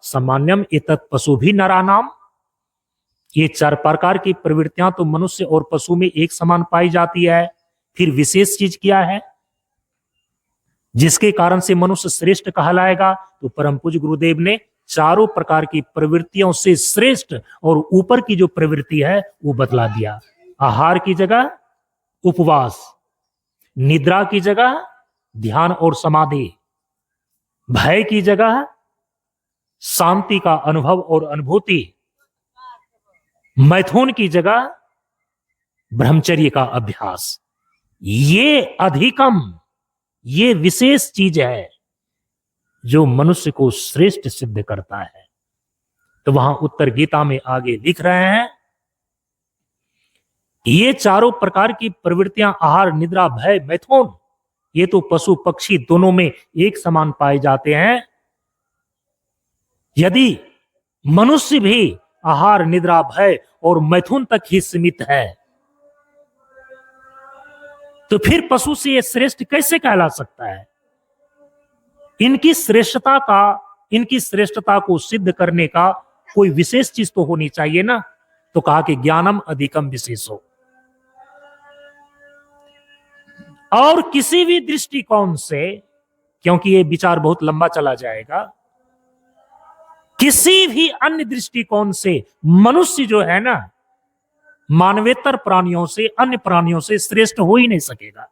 सामान्यम एतत् पशु भी नरानाम, ये चार प्रकार की प्रवृत्तियां तो मनुष्य और पशु में एक समान पाई जाती है। फिर विशेष चीज क्या है जिसके कारण से मनुष्य श्रेष्ठ कहलाएगा? तो परम पूज्य गुरुदेव ने चारों प्रकार की प्रवृत्तियों से श्रेष्ठ और ऊपर की जो प्रवृत्ति है वो बतला दिया। आहार की जगह उपवास, निद्रा की जगह ध्यान और समाधि, भय की जगह शांति का अनुभव और अनुभूति, मैथुन की जगह ब्रह्मचर्य का अभ्यास। ये अधिकम, ये विशेष चीज है जो मनुष्य को श्रेष्ठ सिद्ध करता है। तो वहां उत्तर गीता में आगे लिख रहे हैं, ये चारों प्रकार की प्रवृत्तियां आहार निद्रा भय मैथुन, ये तो पशु पक्षी दोनों में एक समान पाए जाते हैं। यदि मनुष्य भी आहार निद्रा भय और मैथुन तक ही सीमित है, तो फिर पशु से ये श्रेष्ठ कैसे कहला सकता है? इनकी श्रेष्ठता को सिद्ध करने का कोई विशेष चीज तो होनी चाहिए ना। तो कहा कि ज्ञानम अधिकम विशेषो। और किसी भी दृष्टिकोण से, क्योंकि ये विचार बहुत लंबा चला जाएगा, किसी भी अन्य दृष्टिकोण से मनुष्य जो है ना, मानवेतर प्राणियों से, अन्य प्राणियों से श्रेष्ठ हो ही नहीं सकेगा।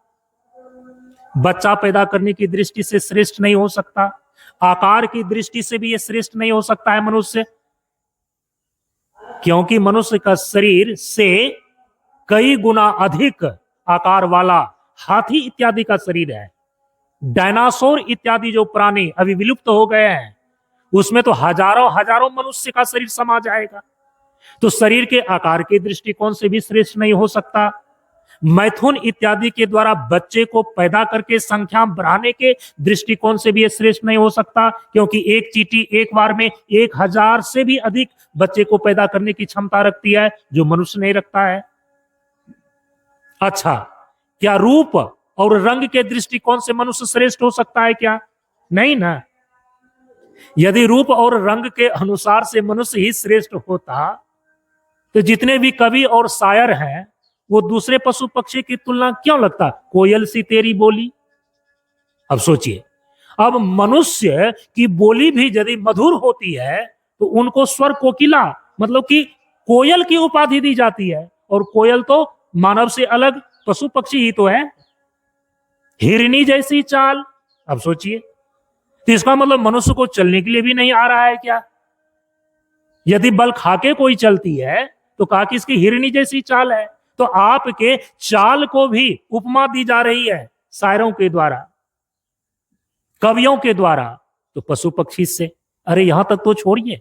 बच्चा पैदा करने की दृष्टि से श्रेष्ठ नहीं हो सकता, आकार की दृष्टि से भी ये श्रेष्ठ नहीं हो सकता है मनुष्य, क्योंकि मनुष्य का शरीर से कई गुना अधिक आकार वाला हाथी इत्यादि का शरीर है। डायनासोर इत्यादि जो प्राणी अभी विलुप्त हो गए हैं, उसमें तो हजारों हजारों मनुष्य का शरीर समा जाएगा। तो शरीर के आकार के दृष्टिकोण से भी श्रेष्ठ नहीं हो सकता। मैथुन इत्यादि के द्वारा बच्चे को पैदा करके संख्या बढ़ाने के दृष्टिकोण से भी ये श्रेष्ठ नहीं हो सकता, क्योंकि एक चींटी एक बार में 1000 से भी अधिक बच्चे को पैदा करने की क्षमता रखती है, जो मनुष्य नहीं रखता है। अच्छा, क्या रूप और रंग के दृष्टिकोण से मनुष्य श्रेष्ठ हो सकता है क्या? नहीं ना। यदि रूप और रंग के अनुसार से मनुष्य ही श्रेष्ठ होता तो जितने भी कवि और शायर हैं वो दूसरे पशु पक्षी की तुलना क्यों लगता? कोयल सी तेरी बोली। अब सोचिए, अब मनुष्य की बोली भी यदि मधुर होती है तो उनको स्वर कोकिला मतलब कि कोयल की उपाधि दी जाती है, और कोयल तो मानव से अलग पशु पक्षी ही तो है। हिरनी जैसी चाल। अब सोचिए, तो इसका मतलब मनुष्य को चलने के लिए भी नहीं आ रहा है क्या? यदि बल खाके कोई चलती है तो कहा कि इसकी हिरनी जैसी चाल है, तो आपके चाल को भी उपमा दी जा रही है शायरों के द्वारा, कवियों के द्वारा, तो पशु पक्षी से। अरे यहां तक तो छोड़िए,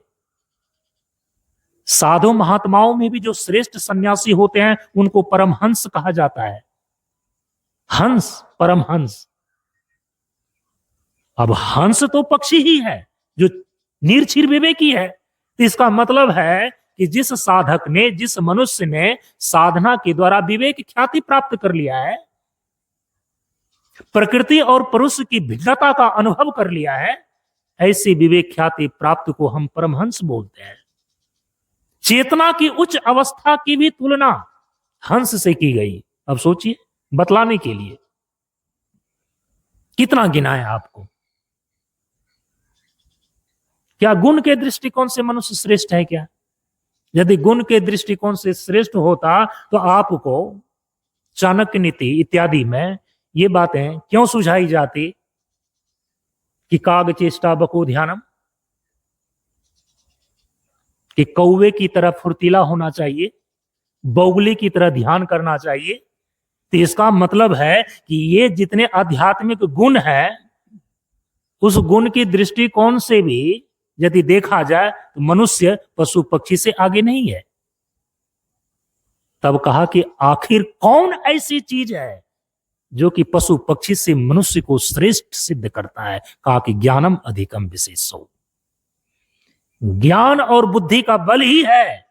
साधु महात्माओं में भी जो श्रेष्ठ सन्यासी होते हैं उनको परमहंस कहा जाता है। हंस, परमहंस। अब हंस तो पक्षी ही है जो निरक्षीर विवेकी है। तो इसका मतलब है कि जिस साधक ने, जिस मनुष्य ने साधना के द्वारा विवेक ख्याति प्राप्त कर लिया है, प्रकृति और पुरुष की भिन्नता का अनुभव कर लिया है, ऐसी विवेक ख्याति प्राप्त को हम परमहंस बोलते हैं। चेतना की उच्च अवस्था की भी तुलना हंस से की गई। अब सोचिए, बतलाने के लिए कितना गिनाया आपको। क्या गुण के दृष्टिकोण से मनुष्य श्रेष्ठ है क्या? यदि गुण के दृष्टिकोण से श्रेष्ठ होता तो आपको चाणक्य नीति इत्यादि में ये बातें क्यों सुझाई जाती कि काग चेष्टा बको ध्यानम, कि कौवे की तरह फुर्तीला होना चाहिए, बौगली की तरह ध्यान करना चाहिए। तो इसका मतलब है कि ये जितने आध्यात्मिक गुण हैं, उस गुण की दृष्टिकोण से भी यदि देखा जाए तो मनुष्य पशु पक्षी से आगे नहीं है। तब कहा कि आखिर कौन ऐसी चीज है जो कि पशु पक्षी से मनुष्य को श्रेष्ठ सिद्ध करता है? कहा कि ज्ञानम अधिकम विशेषो, ज्ञान और बुद्धि का बल ही है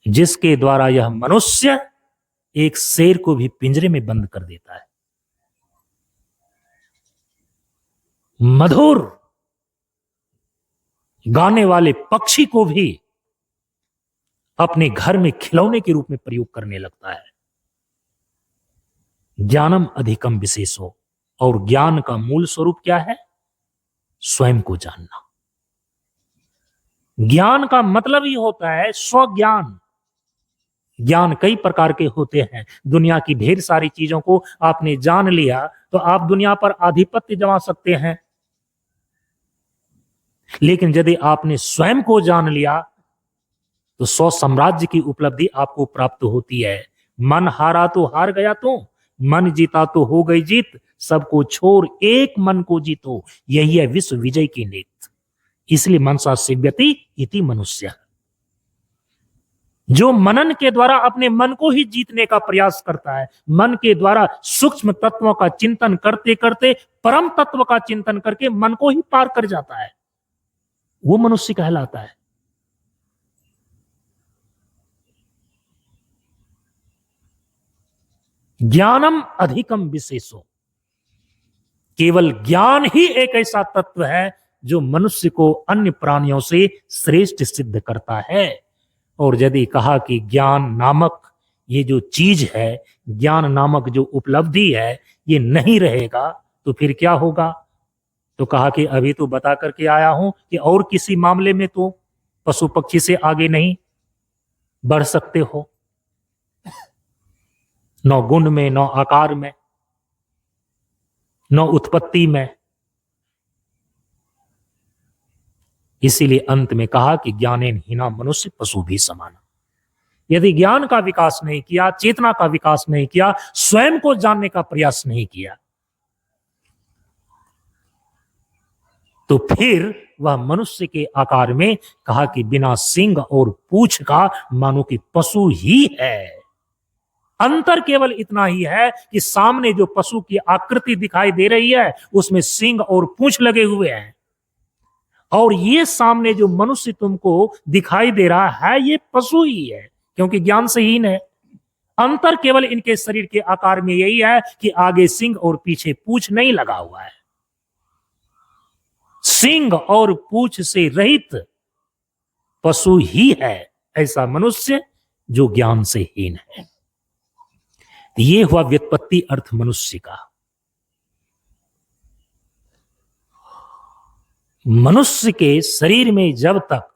जिसके द्वारा यह मनुष्य एक शेर को भी पिंजरे में बंद कर देता है। मधुर गाने वाले पक्षी को भी अपने घर में खिलौने के रूप में प्रयोग करने लगता है। ज्ञानम अधिकम विशेषो, और ज्ञान का मूल स्वरूप क्या है? स्वयं को जानना। ज्ञान का मतलब ही होता है स्वज्ञान। ज्ञान कई प्रकार के होते हैं। दुनिया की ढेर सारी चीजों को आपने जान लिया तो आप दुनिया पर आधिपत्य जमा सकते हैं, लेकिन यदि आपने स्वयं को जान लिया तो स्व साम्राज्य की उपलब्धि आपको प्राप्त होती है। मन हारा तो हार गया, तो मन जीता तो हो गई जीत, सबको छोड़ एक मन को जीतो, यही है विश्व विजय की नीति। इसलिए मनसा सेव्यति इति मनुष्य। जो मनन के द्वारा अपने मन को ही जीतने का प्रयास करता है, मन के द्वारा सूक्ष्म तत्वों का चिंतन करते करते परम तत्व का चिंतन करके मन को ही पार कर जाता है, वो मनुष्य कहलाता है। ज्ञानम अधिकम विशेषो, केवल ज्ञान ही एक ऐसा तत्व है जो मनुष्य को अन्य प्राणियों से श्रेष्ठ सिद्ध करता है। और यदि कहा कि ज्ञान नामक ये जो चीज है, ज्ञान नामक जो उपलब्धि है, ये नहीं रहेगा तो फिर क्या होगा? तो कहा कि अभी तो बता करके आया हूं कि और किसी मामले में तो पशु पक्षी से आगे नहीं बढ़ सकते हो, न गुण में, न आकार में, न उत्पत्ति में। इसीलिए अंत में कहा कि ज्ञानेन हीना मनुष्य पशु भी समान। यदि ज्ञान का विकास नहीं किया, चेतना का विकास नहीं किया, स्वयं को जानने का प्रयास नहीं किया, तो फिर वह मनुष्य के आकार में, कहा कि बिना सींग और पूंछ का मानो कि पशु ही है। अंतर केवल इतना ही है कि सामने जो पशु की आकृति दिखाई दे रही है उसमें सींग और पूंछ लगे हुए हैं, और ये सामने जो मनुष्य तुमको दिखाई दे रहा है ये पशु ही है, क्योंकि ज्ञान से हीन है। अंतर केवल इनके शरीर के आकार में यही है कि आगे सिंह और पीछे पूंछ नहीं लगा हुआ है। सिंह और पूंछ से रहित पशु ही है ऐसा मनुष्य जो ज्ञान से हीन है। ये हुआ व्युत्पत्ति अर्थ मनुष्य का। मनुष्य के शरीर में जब तक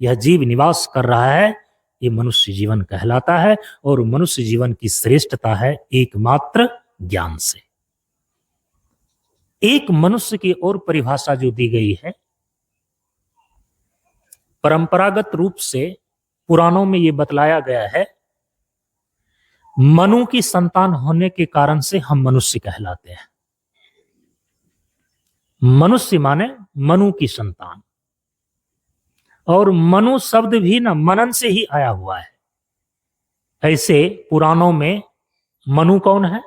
यह जीव निवास कर रहा है, ये मनुष्य जीवन कहलाता है और मनुष्य जीवन की श्रेष्ठता है एकमात्र ज्ञान से। एक मनुष्य की और परिभाषा जो दी गई है, परंपरागत रूप से पुराणों में यह बतलाया गया है, मनु की संतान होने के कारण से हम मनुष्य कहलाते हैं। मनुष्य माने मनु की संतान, और मनु शब्द भी ना मनन से ही आया हुआ है। ऐसे पुराणों में मनु कौन है?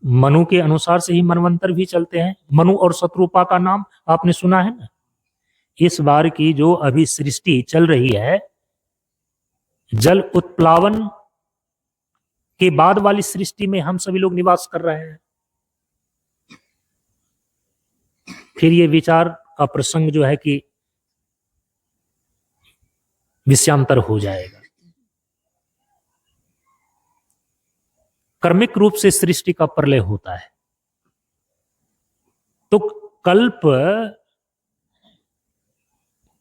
मनु के अनुसार से ही मनवंतर भी चलते हैं। मनु और शत्रुपा का नाम आपने सुना है ना। इस बार की जो अभी सृष्टि चल रही है, जल उत्प्लावन के बाद वाली सृष्टि में हम सभी लोग निवास कर रहे हैं। फिर ये विचार का प्रसंग जो है कि विषयांतर हो जाएगा। कर्मिक रूप से सृष्टि का प्रलय होता है, तो कल्प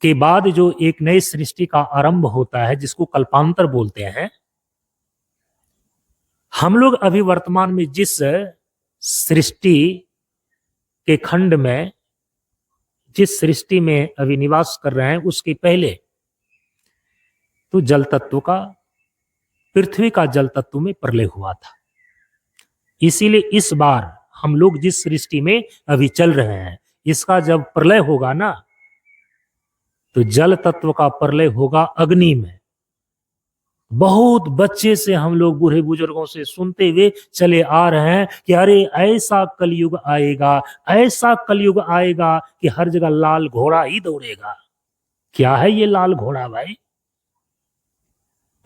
के बाद जो एक नई सृष्टि का आरंभ होता है, जिसको कल्पांतर बोलते हैं। हम लोग अभी वर्तमान में जिस सृष्टि के खंड में, जिस सृष्टि में अभी निवास कर रहे हैं, उसके पहले तो जल तत्व का, पृथ्वी का जल तत्व में प्रलय हुआ था। इसीलिए इस बार हम लोग जिस सृष्टि में अभी चल रहे हैं, इसका जब प्रलय होगा ना, तो जल तत्व का प्रलय होगा अग्नि में। बहुत बच्चे से हम लोग बूढ़े बुजुर्गों से सुनते हुए चले आ रहे हैं कि अरे ऐसा कलयुग आएगा, ऐसा कलयुग आएगा कि हर जगह लाल घोड़ा ही दौड़ेगा। क्या है ये लाल घोड़ा भाई?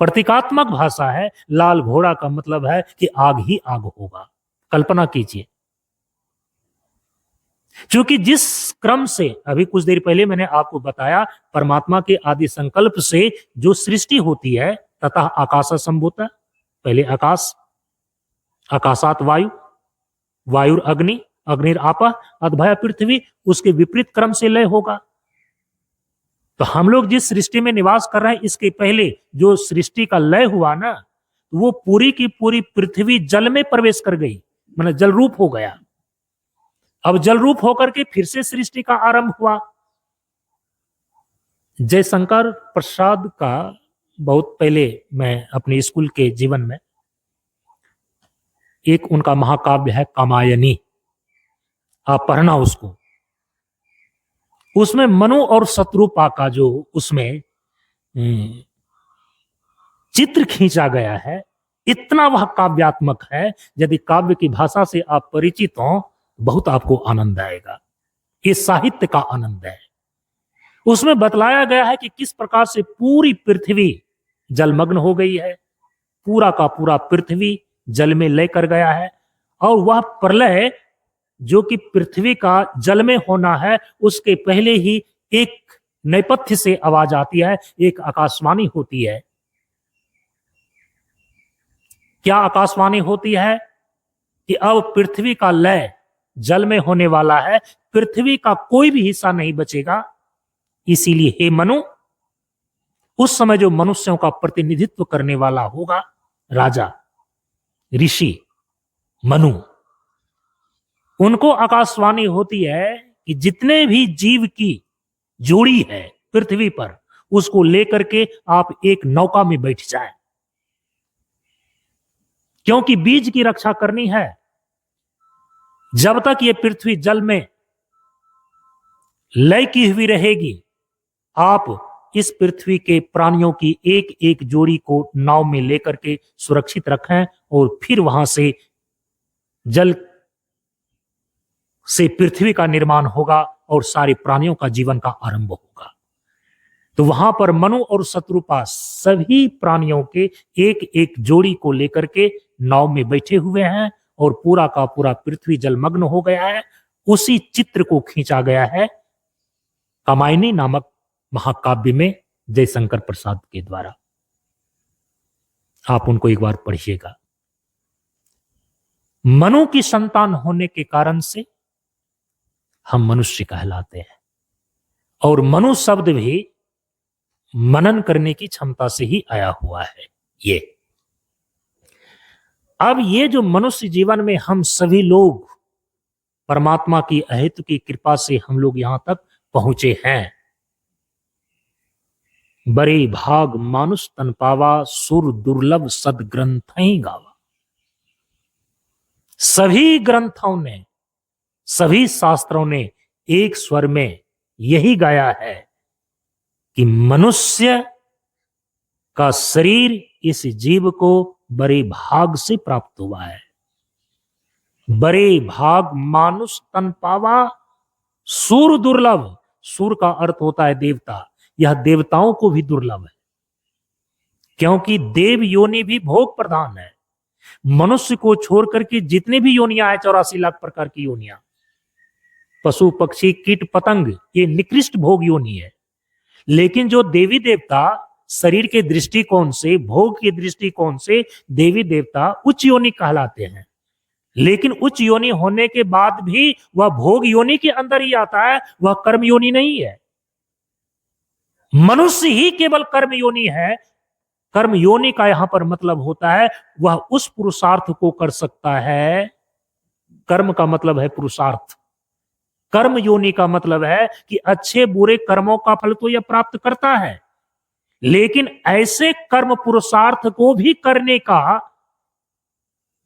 प्रतीकात्मक भाषा है। लाल घोड़ा का मतलब है कि आग ही आग होगा। कल्पना कीजिए, क्योंकि जिस क्रम से अभी कुछ देर पहले मैंने आपको बताया, परमात्मा के आदि संकल्प से जो सृष्टि होती है, तथा आकाश संभूत, पहले आकाश, आकाशात वायु, वायुर अग्नि, अग्निर आपः, अद्भय पृथ्वी, उसके विपरीत क्रम से लय होगा। तो हम लोग जिस सृष्टि में निवास कर रहे हैं, इसके पहले जो सृष्टि का लय हुआ ना, वो पूरी की पूरी पृथ्वी जल में प्रवेश कर गई, मतलब जल रूप हो गया। अब जल रूप होकर के फिर से सृष्टि का आरंभ हुआ। जयशंकर प्रसाद का बहुत पहले मैं अपने स्कूल के जीवन में, एक उनका महाकाव्य है कामायनी, आप पढ़ना उसको। उसमें मनु और शत्रुपा का जो उसमें चित्र खींचा गया है, इतना वह काव्यात्मक है। यदि काव्य की भाषा से आप परिचित हो, बहुत आपको आनंद आएगा। ये साहित्य का आनंद है। उसमें बतलाया गया है कि किस प्रकार से पूरी पृथ्वी जलमग्न हो गई है, पूरा का पूरा पृथ्वी जल में लय कर गया है। और वह प्रलय जो कि पृथ्वी का जल में होना है, उसके पहले ही एक नेपथ्य से आवाज आती है, एक आकाशवाणी होती है। क्या आकाशवाणी होती है? कि अब पृथ्वी का लय जल में होने वाला है, पृथ्वी का कोई भी हिस्सा नहीं बचेगा। इसीलिए हे मनु, उस समय जो मनुष्यों का प्रतिनिधित्व करने वाला होगा, राजा, ऋषि, मनु, उनको आकाशवाणी होती है कि जितने भी जीव की जोड़ी है पृथ्वी पर, उसको लेकर के आप एक नौका में बैठ जाएं, क्योंकि बीज की रक्षा करनी है। जब तक ये पृथ्वी जल में लय की हुई रहेगी, आप इस पृथ्वी के प्राणियों की एक एक जोड़ी को नाव में लेकर के सुरक्षित रखें, और फिर वहां से जल से पृथ्वी का निर्माण होगा और सारे प्राणियों का जीवन का आरंभ होगा। तो वहां पर मनु और शत्रुपा सभी प्राणियों के एक एक जोड़ी को लेकर के नाव में बैठे हुए हैं और पूरा का पूरा पृथ्वी जलमग्न हो गया है। उसी चित्र को खींचा गया है कामायनी नामक महाकाव्य में जयशंकर प्रसाद के द्वारा। आप उनको एक बार पढ़िएगा। मनु की संतान होने के कारण से हम मनुष्य कहलाते हैं और मनु शब्द भी मनन करने की क्षमता से ही आया हुआ है। ये अब ये जो मनुष्य जीवन में हम सभी लोग परमात्मा की अहेतु की कृपा से हम लोग यहां तक पहुंचे हैं। बड़े भाग मानुष तन पावा, सुर दुर्लभ सदग्रंथ ही गावा। सभी ग्रंथों ने, सभी शास्त्रों ने एक स्वर में यही गाया है कि मनुष्य का शरीर इस जीव को बड़े भाग से प्राप्त हुआ है। बड़े भाग मानुष तन पावा, सुर दुर्लभ। सुर का अर्थ होता है देवता। यह देवताओं को भी दुर्लभ है क्योंकि देव योनि भी भोग प्रधान है। मनुष्य को छोड़ करके जितने भी योनियां हैं, 84 लाख प्रकार की योनियां, पशु पक्षी कीट पतंग, ये निकृष्ट भोग योनि है। लेकिन जो देवी देवता शरीर के दृष्टिकोण से, भोग के दृष्टिकोण से देवी देवता उच्च योनि कहलाते हैं। लेकिन उच्च योनि होने के बाद भी वह भोग योनि के अंदर ही आता है, वह कर्म योनि नहीं है। मनुष्य ही केवल कर्म योनि है। कर्म योनि का यहां पर मतलब होता है वह उस पुरुषार्थ को कर सकता है। कर्म का मतलब है पुरुषार्थ। कर्म योनि का मतलब है कि अच्छे बुरे कर्मों का फल तो यह प्राप्त करता है, लेकिन ऐसे कर्म पुरुषार्थ को भी करने का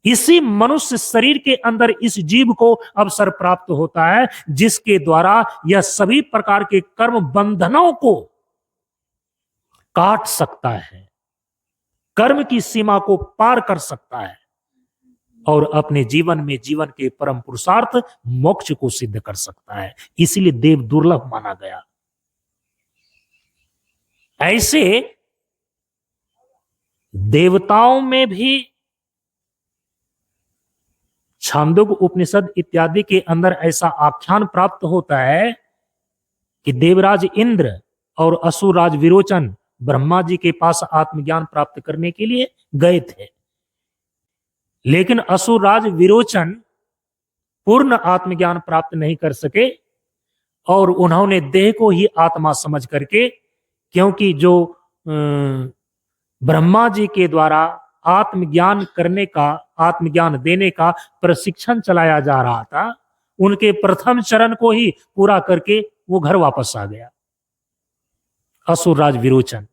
इसी मनुष्य शरीर के अंदर इस जीव को अवसर प्राप्त होता है, जिसके द्वारा यह सभी प्रकार के कर्म बंधनों को काट सकता है, कर्म की सीमा को पार कर सकता है और अपने जीवन में जीवन के परम पुरुषार्थ मोक्ष को सिद्ध कर सकता है। इसीलिए देव दुर्लभ माना गया। ऐसे देवताओं में भी छांदोग्य उपनिषद इत्यादि के अंदर ऐसा आख्यान प्राप्त होता है कि देवराज इंद्र और असुरराज विरोचन ब्रह्मा जी के पास आत्मज्ञान प्राप्त करने के लिए गए थे, लेकिन असुरराज विरोचन पूर्ण आत्मज्ञान प्राप्त नहीं कर सके और उन्होंने देह को ही आत्मा समझ करके, क्योंकि जो ब्रह्मा जी के द्वारा आत्मज्ञान करने का, आत्मज्ञान देने का प्रशिक्षण चलाया जा रहा था, उनके प्रथम चरण को ही पूरा करके वो घर वापस आ गया असुरराज विरोचन।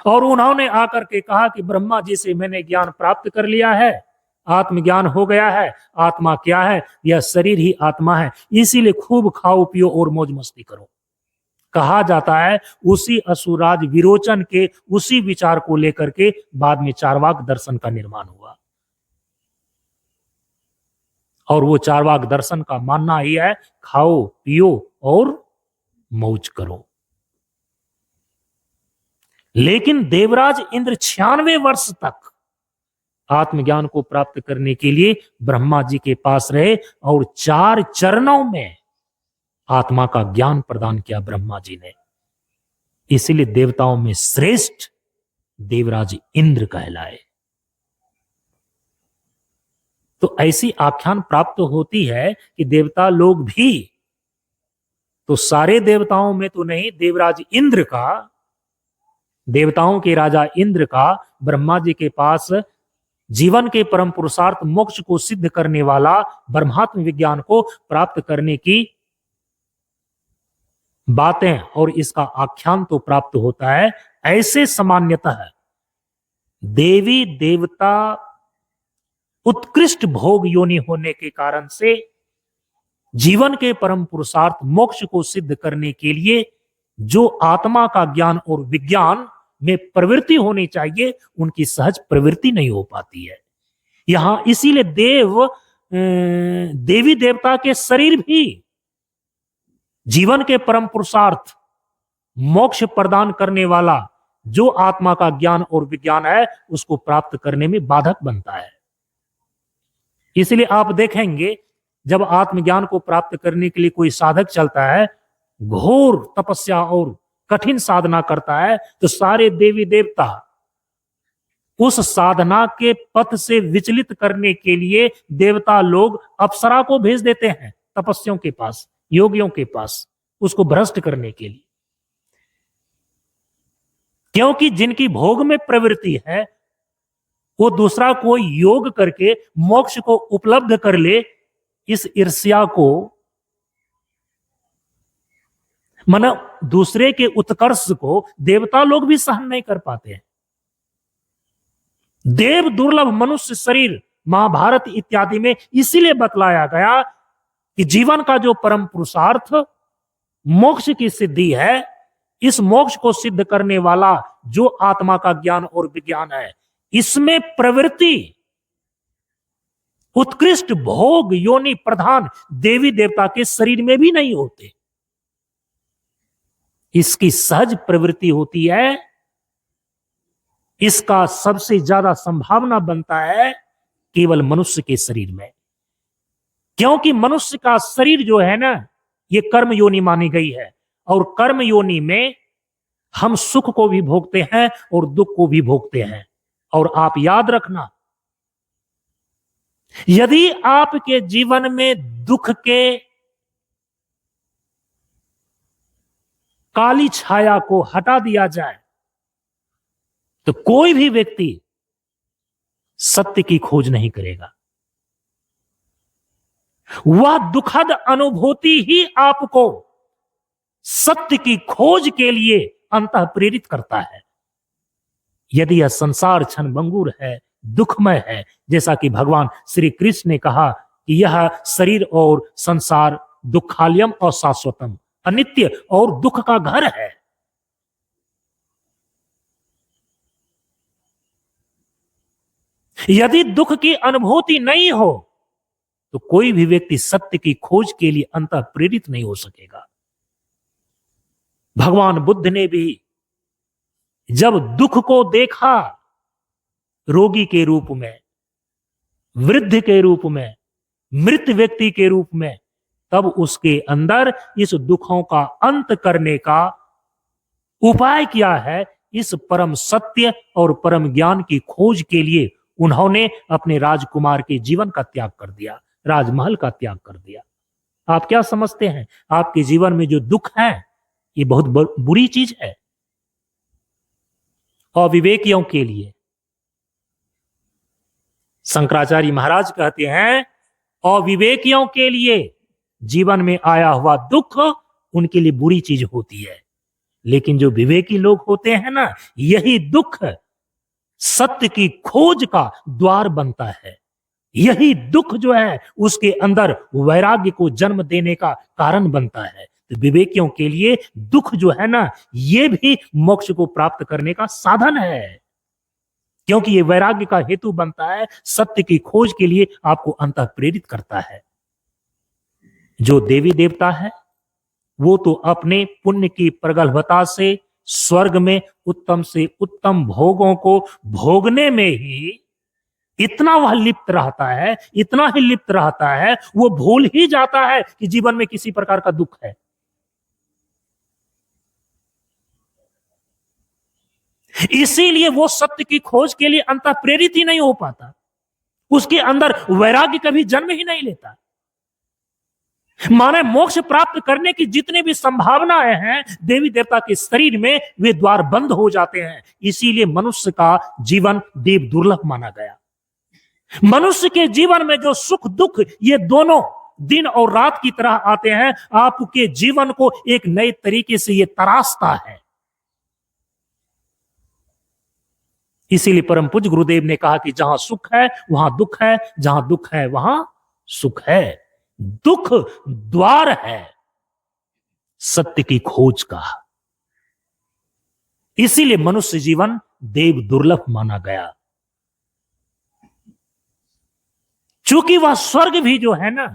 और उन्होंने आकर के कहा कि ब्रह्मा जी से मैंने ज्ञान प्राप्त कर लिया है, आत्मज्ञान हो गया है। आत्मा क्या है? यह शरीर ही आत्मा है, इसीलिए खूब खाओ पियो और मौज मस्ती करो। कहा जाता है उसी असुरराज विरोचन के उसी विचार को लेकर के बाद में चार्वाक दर्शन का निर्माण हुआ। और वो चार्वाक दर्शन का मानना ही है खाओ पियो और मौज करो। लेकिन देवराज इंद्र 96 वर्ष तक आत्मज्ञान को प्राप्त करने के लिए ब्रह्मा जी के पास रहे और 4 चरणों में आत्मा का ज्ञान प्रदान किया ब्रह्मा जी ने। इसीलिए देवताओं में श्रेष्ठ देवराज इंद्र कहलाए। तो ऐसी आख्यान प्राप्त होती है कि देवता लोग भी, तो सारे देवताओं में तो नहीं, देवराज इंद्र का, देवताओं के राजा इंद्र का ब्रह्मा जी के पास जीवन के परम पुरुषार्थ मोक्ष को सिद्ध करने वाला ब्रह्मात्म विज्ञान को प्राप्त करने की बातें और इसका आख्यान तो प्राप्त होता है। ऐसे सामान्यतः देवी देवता उत्कृष्ट भोग योनि होने के कारण से जीवन के परम पुरुषार्थ मोक्ष को सिद्ध करने के लिए जो आत्मा का ज्ञान और विज्ञान में प्रवृत्ति होनी चाहिए, उनकी सहज प्रवृत्ति नहीं हो पाती है। यहां इसीलिए देवी देवता के शरीर भी जीवन के परम पुरुषार्थ मोक्ष प्रदान करने वाला जो आत्मा का ज्ञान और विज्ञान है उसको प्राप्त करने में बाधक बनता है। इसलिए आप देखेंगे जब आत्मज्ञान को प्राप्त करने के लिए कोई साधक चलता है, घोर तपस्या और कठिन साधना करता है, तो सारे देवी देवता उस साधना के पथ से विचलित करने के लिए देवता लोग अप्सरा को भेज देते हैं तपस्वियों के पास, योगियों के पास, उसको भ्रष्ट करने के लिए। क्योंकि जिनकी भोग में प्रवृत्ति है वो दूसरा कोई योग करके मोक्ष को उपलब्ध कर ले, इस ईर्ष्या को, माना दूसरे के उत्कर्ष को देवता लोग भी सहन नहीं कर पाते हैं। देव दुर्लभ मनुष्य शरीर महाभारत इत्यादि में इसीलिए बतलाया गया कि जीवन का जो परम पुरुषार्थ मोक्ष की सिद्धि है, इस मोक्ष को सिद्ध करने वाला जो आत्मा का ज्ञान और विज्ञान है, इसमें प्रवृत्ति उत्कृष्ट भोग योनि प्रधान देवी देवता के शरीर में भी नहीं होते। इसकी सहज प्रवृत्ति होती है, इसका सबसे ज्यादा संभावना बनता है केवल मनुष्य के शरीर में। क्योंकि मनुष्य का शरीर जो है ना, ये कर्म योनि मानी गई है, और कर्म योनि में हम सुख को भी भोगते हैं और दुख को भी भोगते हैं। और आप याद रखना, यदि आपके जीवन में दुख के काली छाया को हटा दिया जाए तो कोई भी व्यक्ति सत्य की खोज नहीं करेगा। वह दुखद अनुभूति ही आपको सत्य की खोज के लिए अंतः प्रेरित करता है। यदि यह संसार क्षणभंगुर है, दुखमय है, जैसा कि भगवान श्री कृष्ण ने कहा कि यह शरीर और संसार दुखालयम और शाश्वतम, अनित्य और दुख का घर है। यदि दुख की अनुभूति नहीं हो तो कोई भी व्यक्ति सत्य की खोज के लिए अंतः प्रेरित नहीं हो सकेगा। भगवान बुद्ध ने भी जब दुख को देखा, रोगी के रूप में, वृद्ध के रूप में, मृत व्यक्ति के रूप में, तब उसके अंदर इस दुखों का अंत करने का उपाय क्या है, इस परम सत्य और परम ज्ञान की खोज के लिए उन्होंने अपने राजकुमार के जीवन का त्याग कर दिया, राजमहल का त्याग कर दिया। आप क्या समझते हैं, आपके जीवन में जो दुख है ये बहुत बुरी चीज है। अविवेकियों के लिए शंकराचार्य महाराज कहते हैं, अविवेकियों के लिए जीवन में आया हुआ दुख उनके लिए बुरी चीज होती है, लेकिन जो विवेकी लोग होते हैं ना, यही दुख सत्य की खोज का द्वार बनता है। यही दुख जो है उसके अंदर वैराग्य को जन्म देने का कारण बनता है। तो विवेकियों के लिए दुख जो है ना, ये भी मोक्ष को प्राप्त करने का साधन है, क्योंकि ये वैराग्य का हेतु बनता है, सत्य की खोज के लिए आपको अंतः प्रेरित करता है। जो देवी देवता है वो तो अपने पुण्य की प्रगल्भता से स्वर्ग में उत्तम से उत्तम भोगों को भोगने में ही इतना वह लिप्त रहता है, इतना ही लिप्त रहता है, वो भूल ही जाता है कि जीवन में किसी प्रकार का दुख है। इसीलिए वो सत्य की खोज के लिए अंतः प्रेरित ही नहीं हो पाता, उसके अंदर वैराग्य कभी जन्म ही नहीं लेता। माने मोक्ष प्राप्त करने की जितनी भी संभावनाएं हैं देवी देवता के शरीर में, वे द्वार बंद हो जाते हैं। इसीलिए मनुष्य का जीवन देव दुर्लभ माना गया। मनुष्य के जीवन में जो सुख दुख ये दोनों दिन और रात की तरह आते हैं, आपके जीवन को एक नए तरीके से ये तराशता है। इसीलिए परम पूज्य गुरुदेव ने कहा कि जहां सुख है वहां दुख है, जहां दुख है वहां सुख है। दुख द्वार है सत्य की खोज का। इसीलिए मनुष्य जीवन देव दुर्लभ माना गया। चूंकि वह स्वर्ग भी जो है ना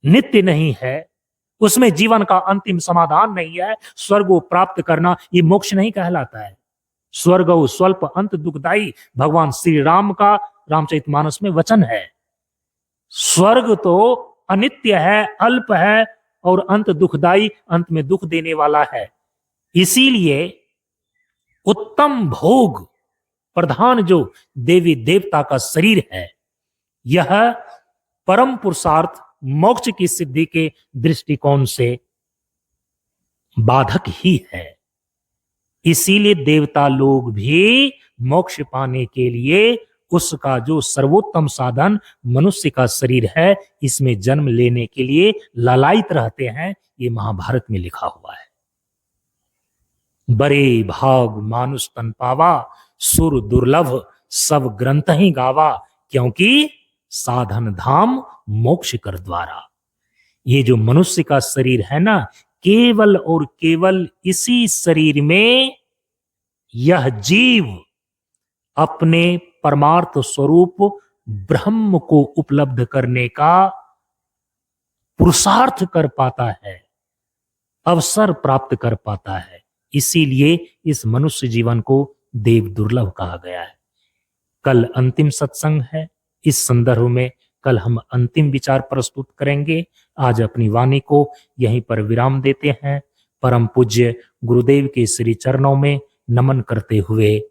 नित्य नहीं है, उसमें जीवन का अंतिम समाधान नहीं है। स्वर्ग को प्राप्त करना ये मोक्ष नहीं कहलाता है। स्वर्ग स्वल्प अंत दुखदाई भगवान श्री राम का रामचरितमानस में वचन है। स्वर्ग तो अनित्य है, अल्प है और अंत दुखदाई, अंत में दुख देने वाला है। इसीलिए उत्तम भोग प्रधान जो देवी देवता का शरीर है, यह परम पुरुषार्थ मोक्ष की सिद्धि के दृष्टिकोण से बाधक ही है। इसीलिए देवता लोग भी मोक्ष पाने के लिए उसका जो सर्वोत्तम साधन मनुष्य का शरीर है, इसमें जन्म लेने के लिए लालायित रहते हैं। ये महाभारत में लिखा हुआ है। बरे भाग मानुष तन पावा, सुर दुर्लभ सब ग्रंथ ही गावा, क्योंकि साधन धाम मोक्ष कर द्वारा। ये जो मनुष्य का शरीर है ना, केवल और केवल इसी शरीर में यह जीव अपने परमार्थ स्वरूप ब्रह्म को उपलब्ध करने का पुरुषार्थ कर पाता है, अवसर प्राप्त कर पाता है। इसीलिए इस मनुष्य जीवन को देव दुर्लभ कहा गया है। कल अंतिम सत्संग है। इस संदर्भ में कल हम अंतिम विचार प्रस्तुत करेंगे। आज अपनी वाणी को यहीं पर विराम देते हैं। परम पूज्य गुरुदेव के श्री चरणों में नमन करते हुए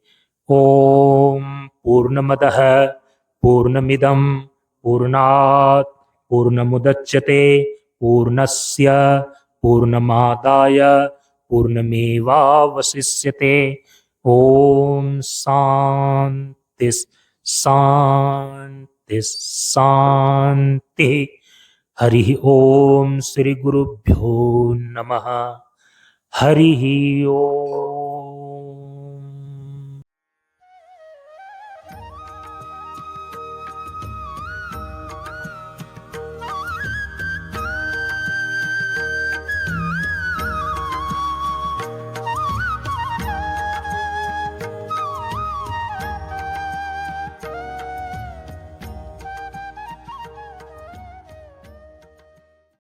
ओम पूर्णमदः पूर्णमिदं पूर्णात् पूर्णमुदच्यते पूर्णस्य पूर्णमादाय पूर्णमेवावशिष्यते। ओम शांति शांति शांति। हरि ओम। श्री गुरुभ्यो नमः। हरि ओम।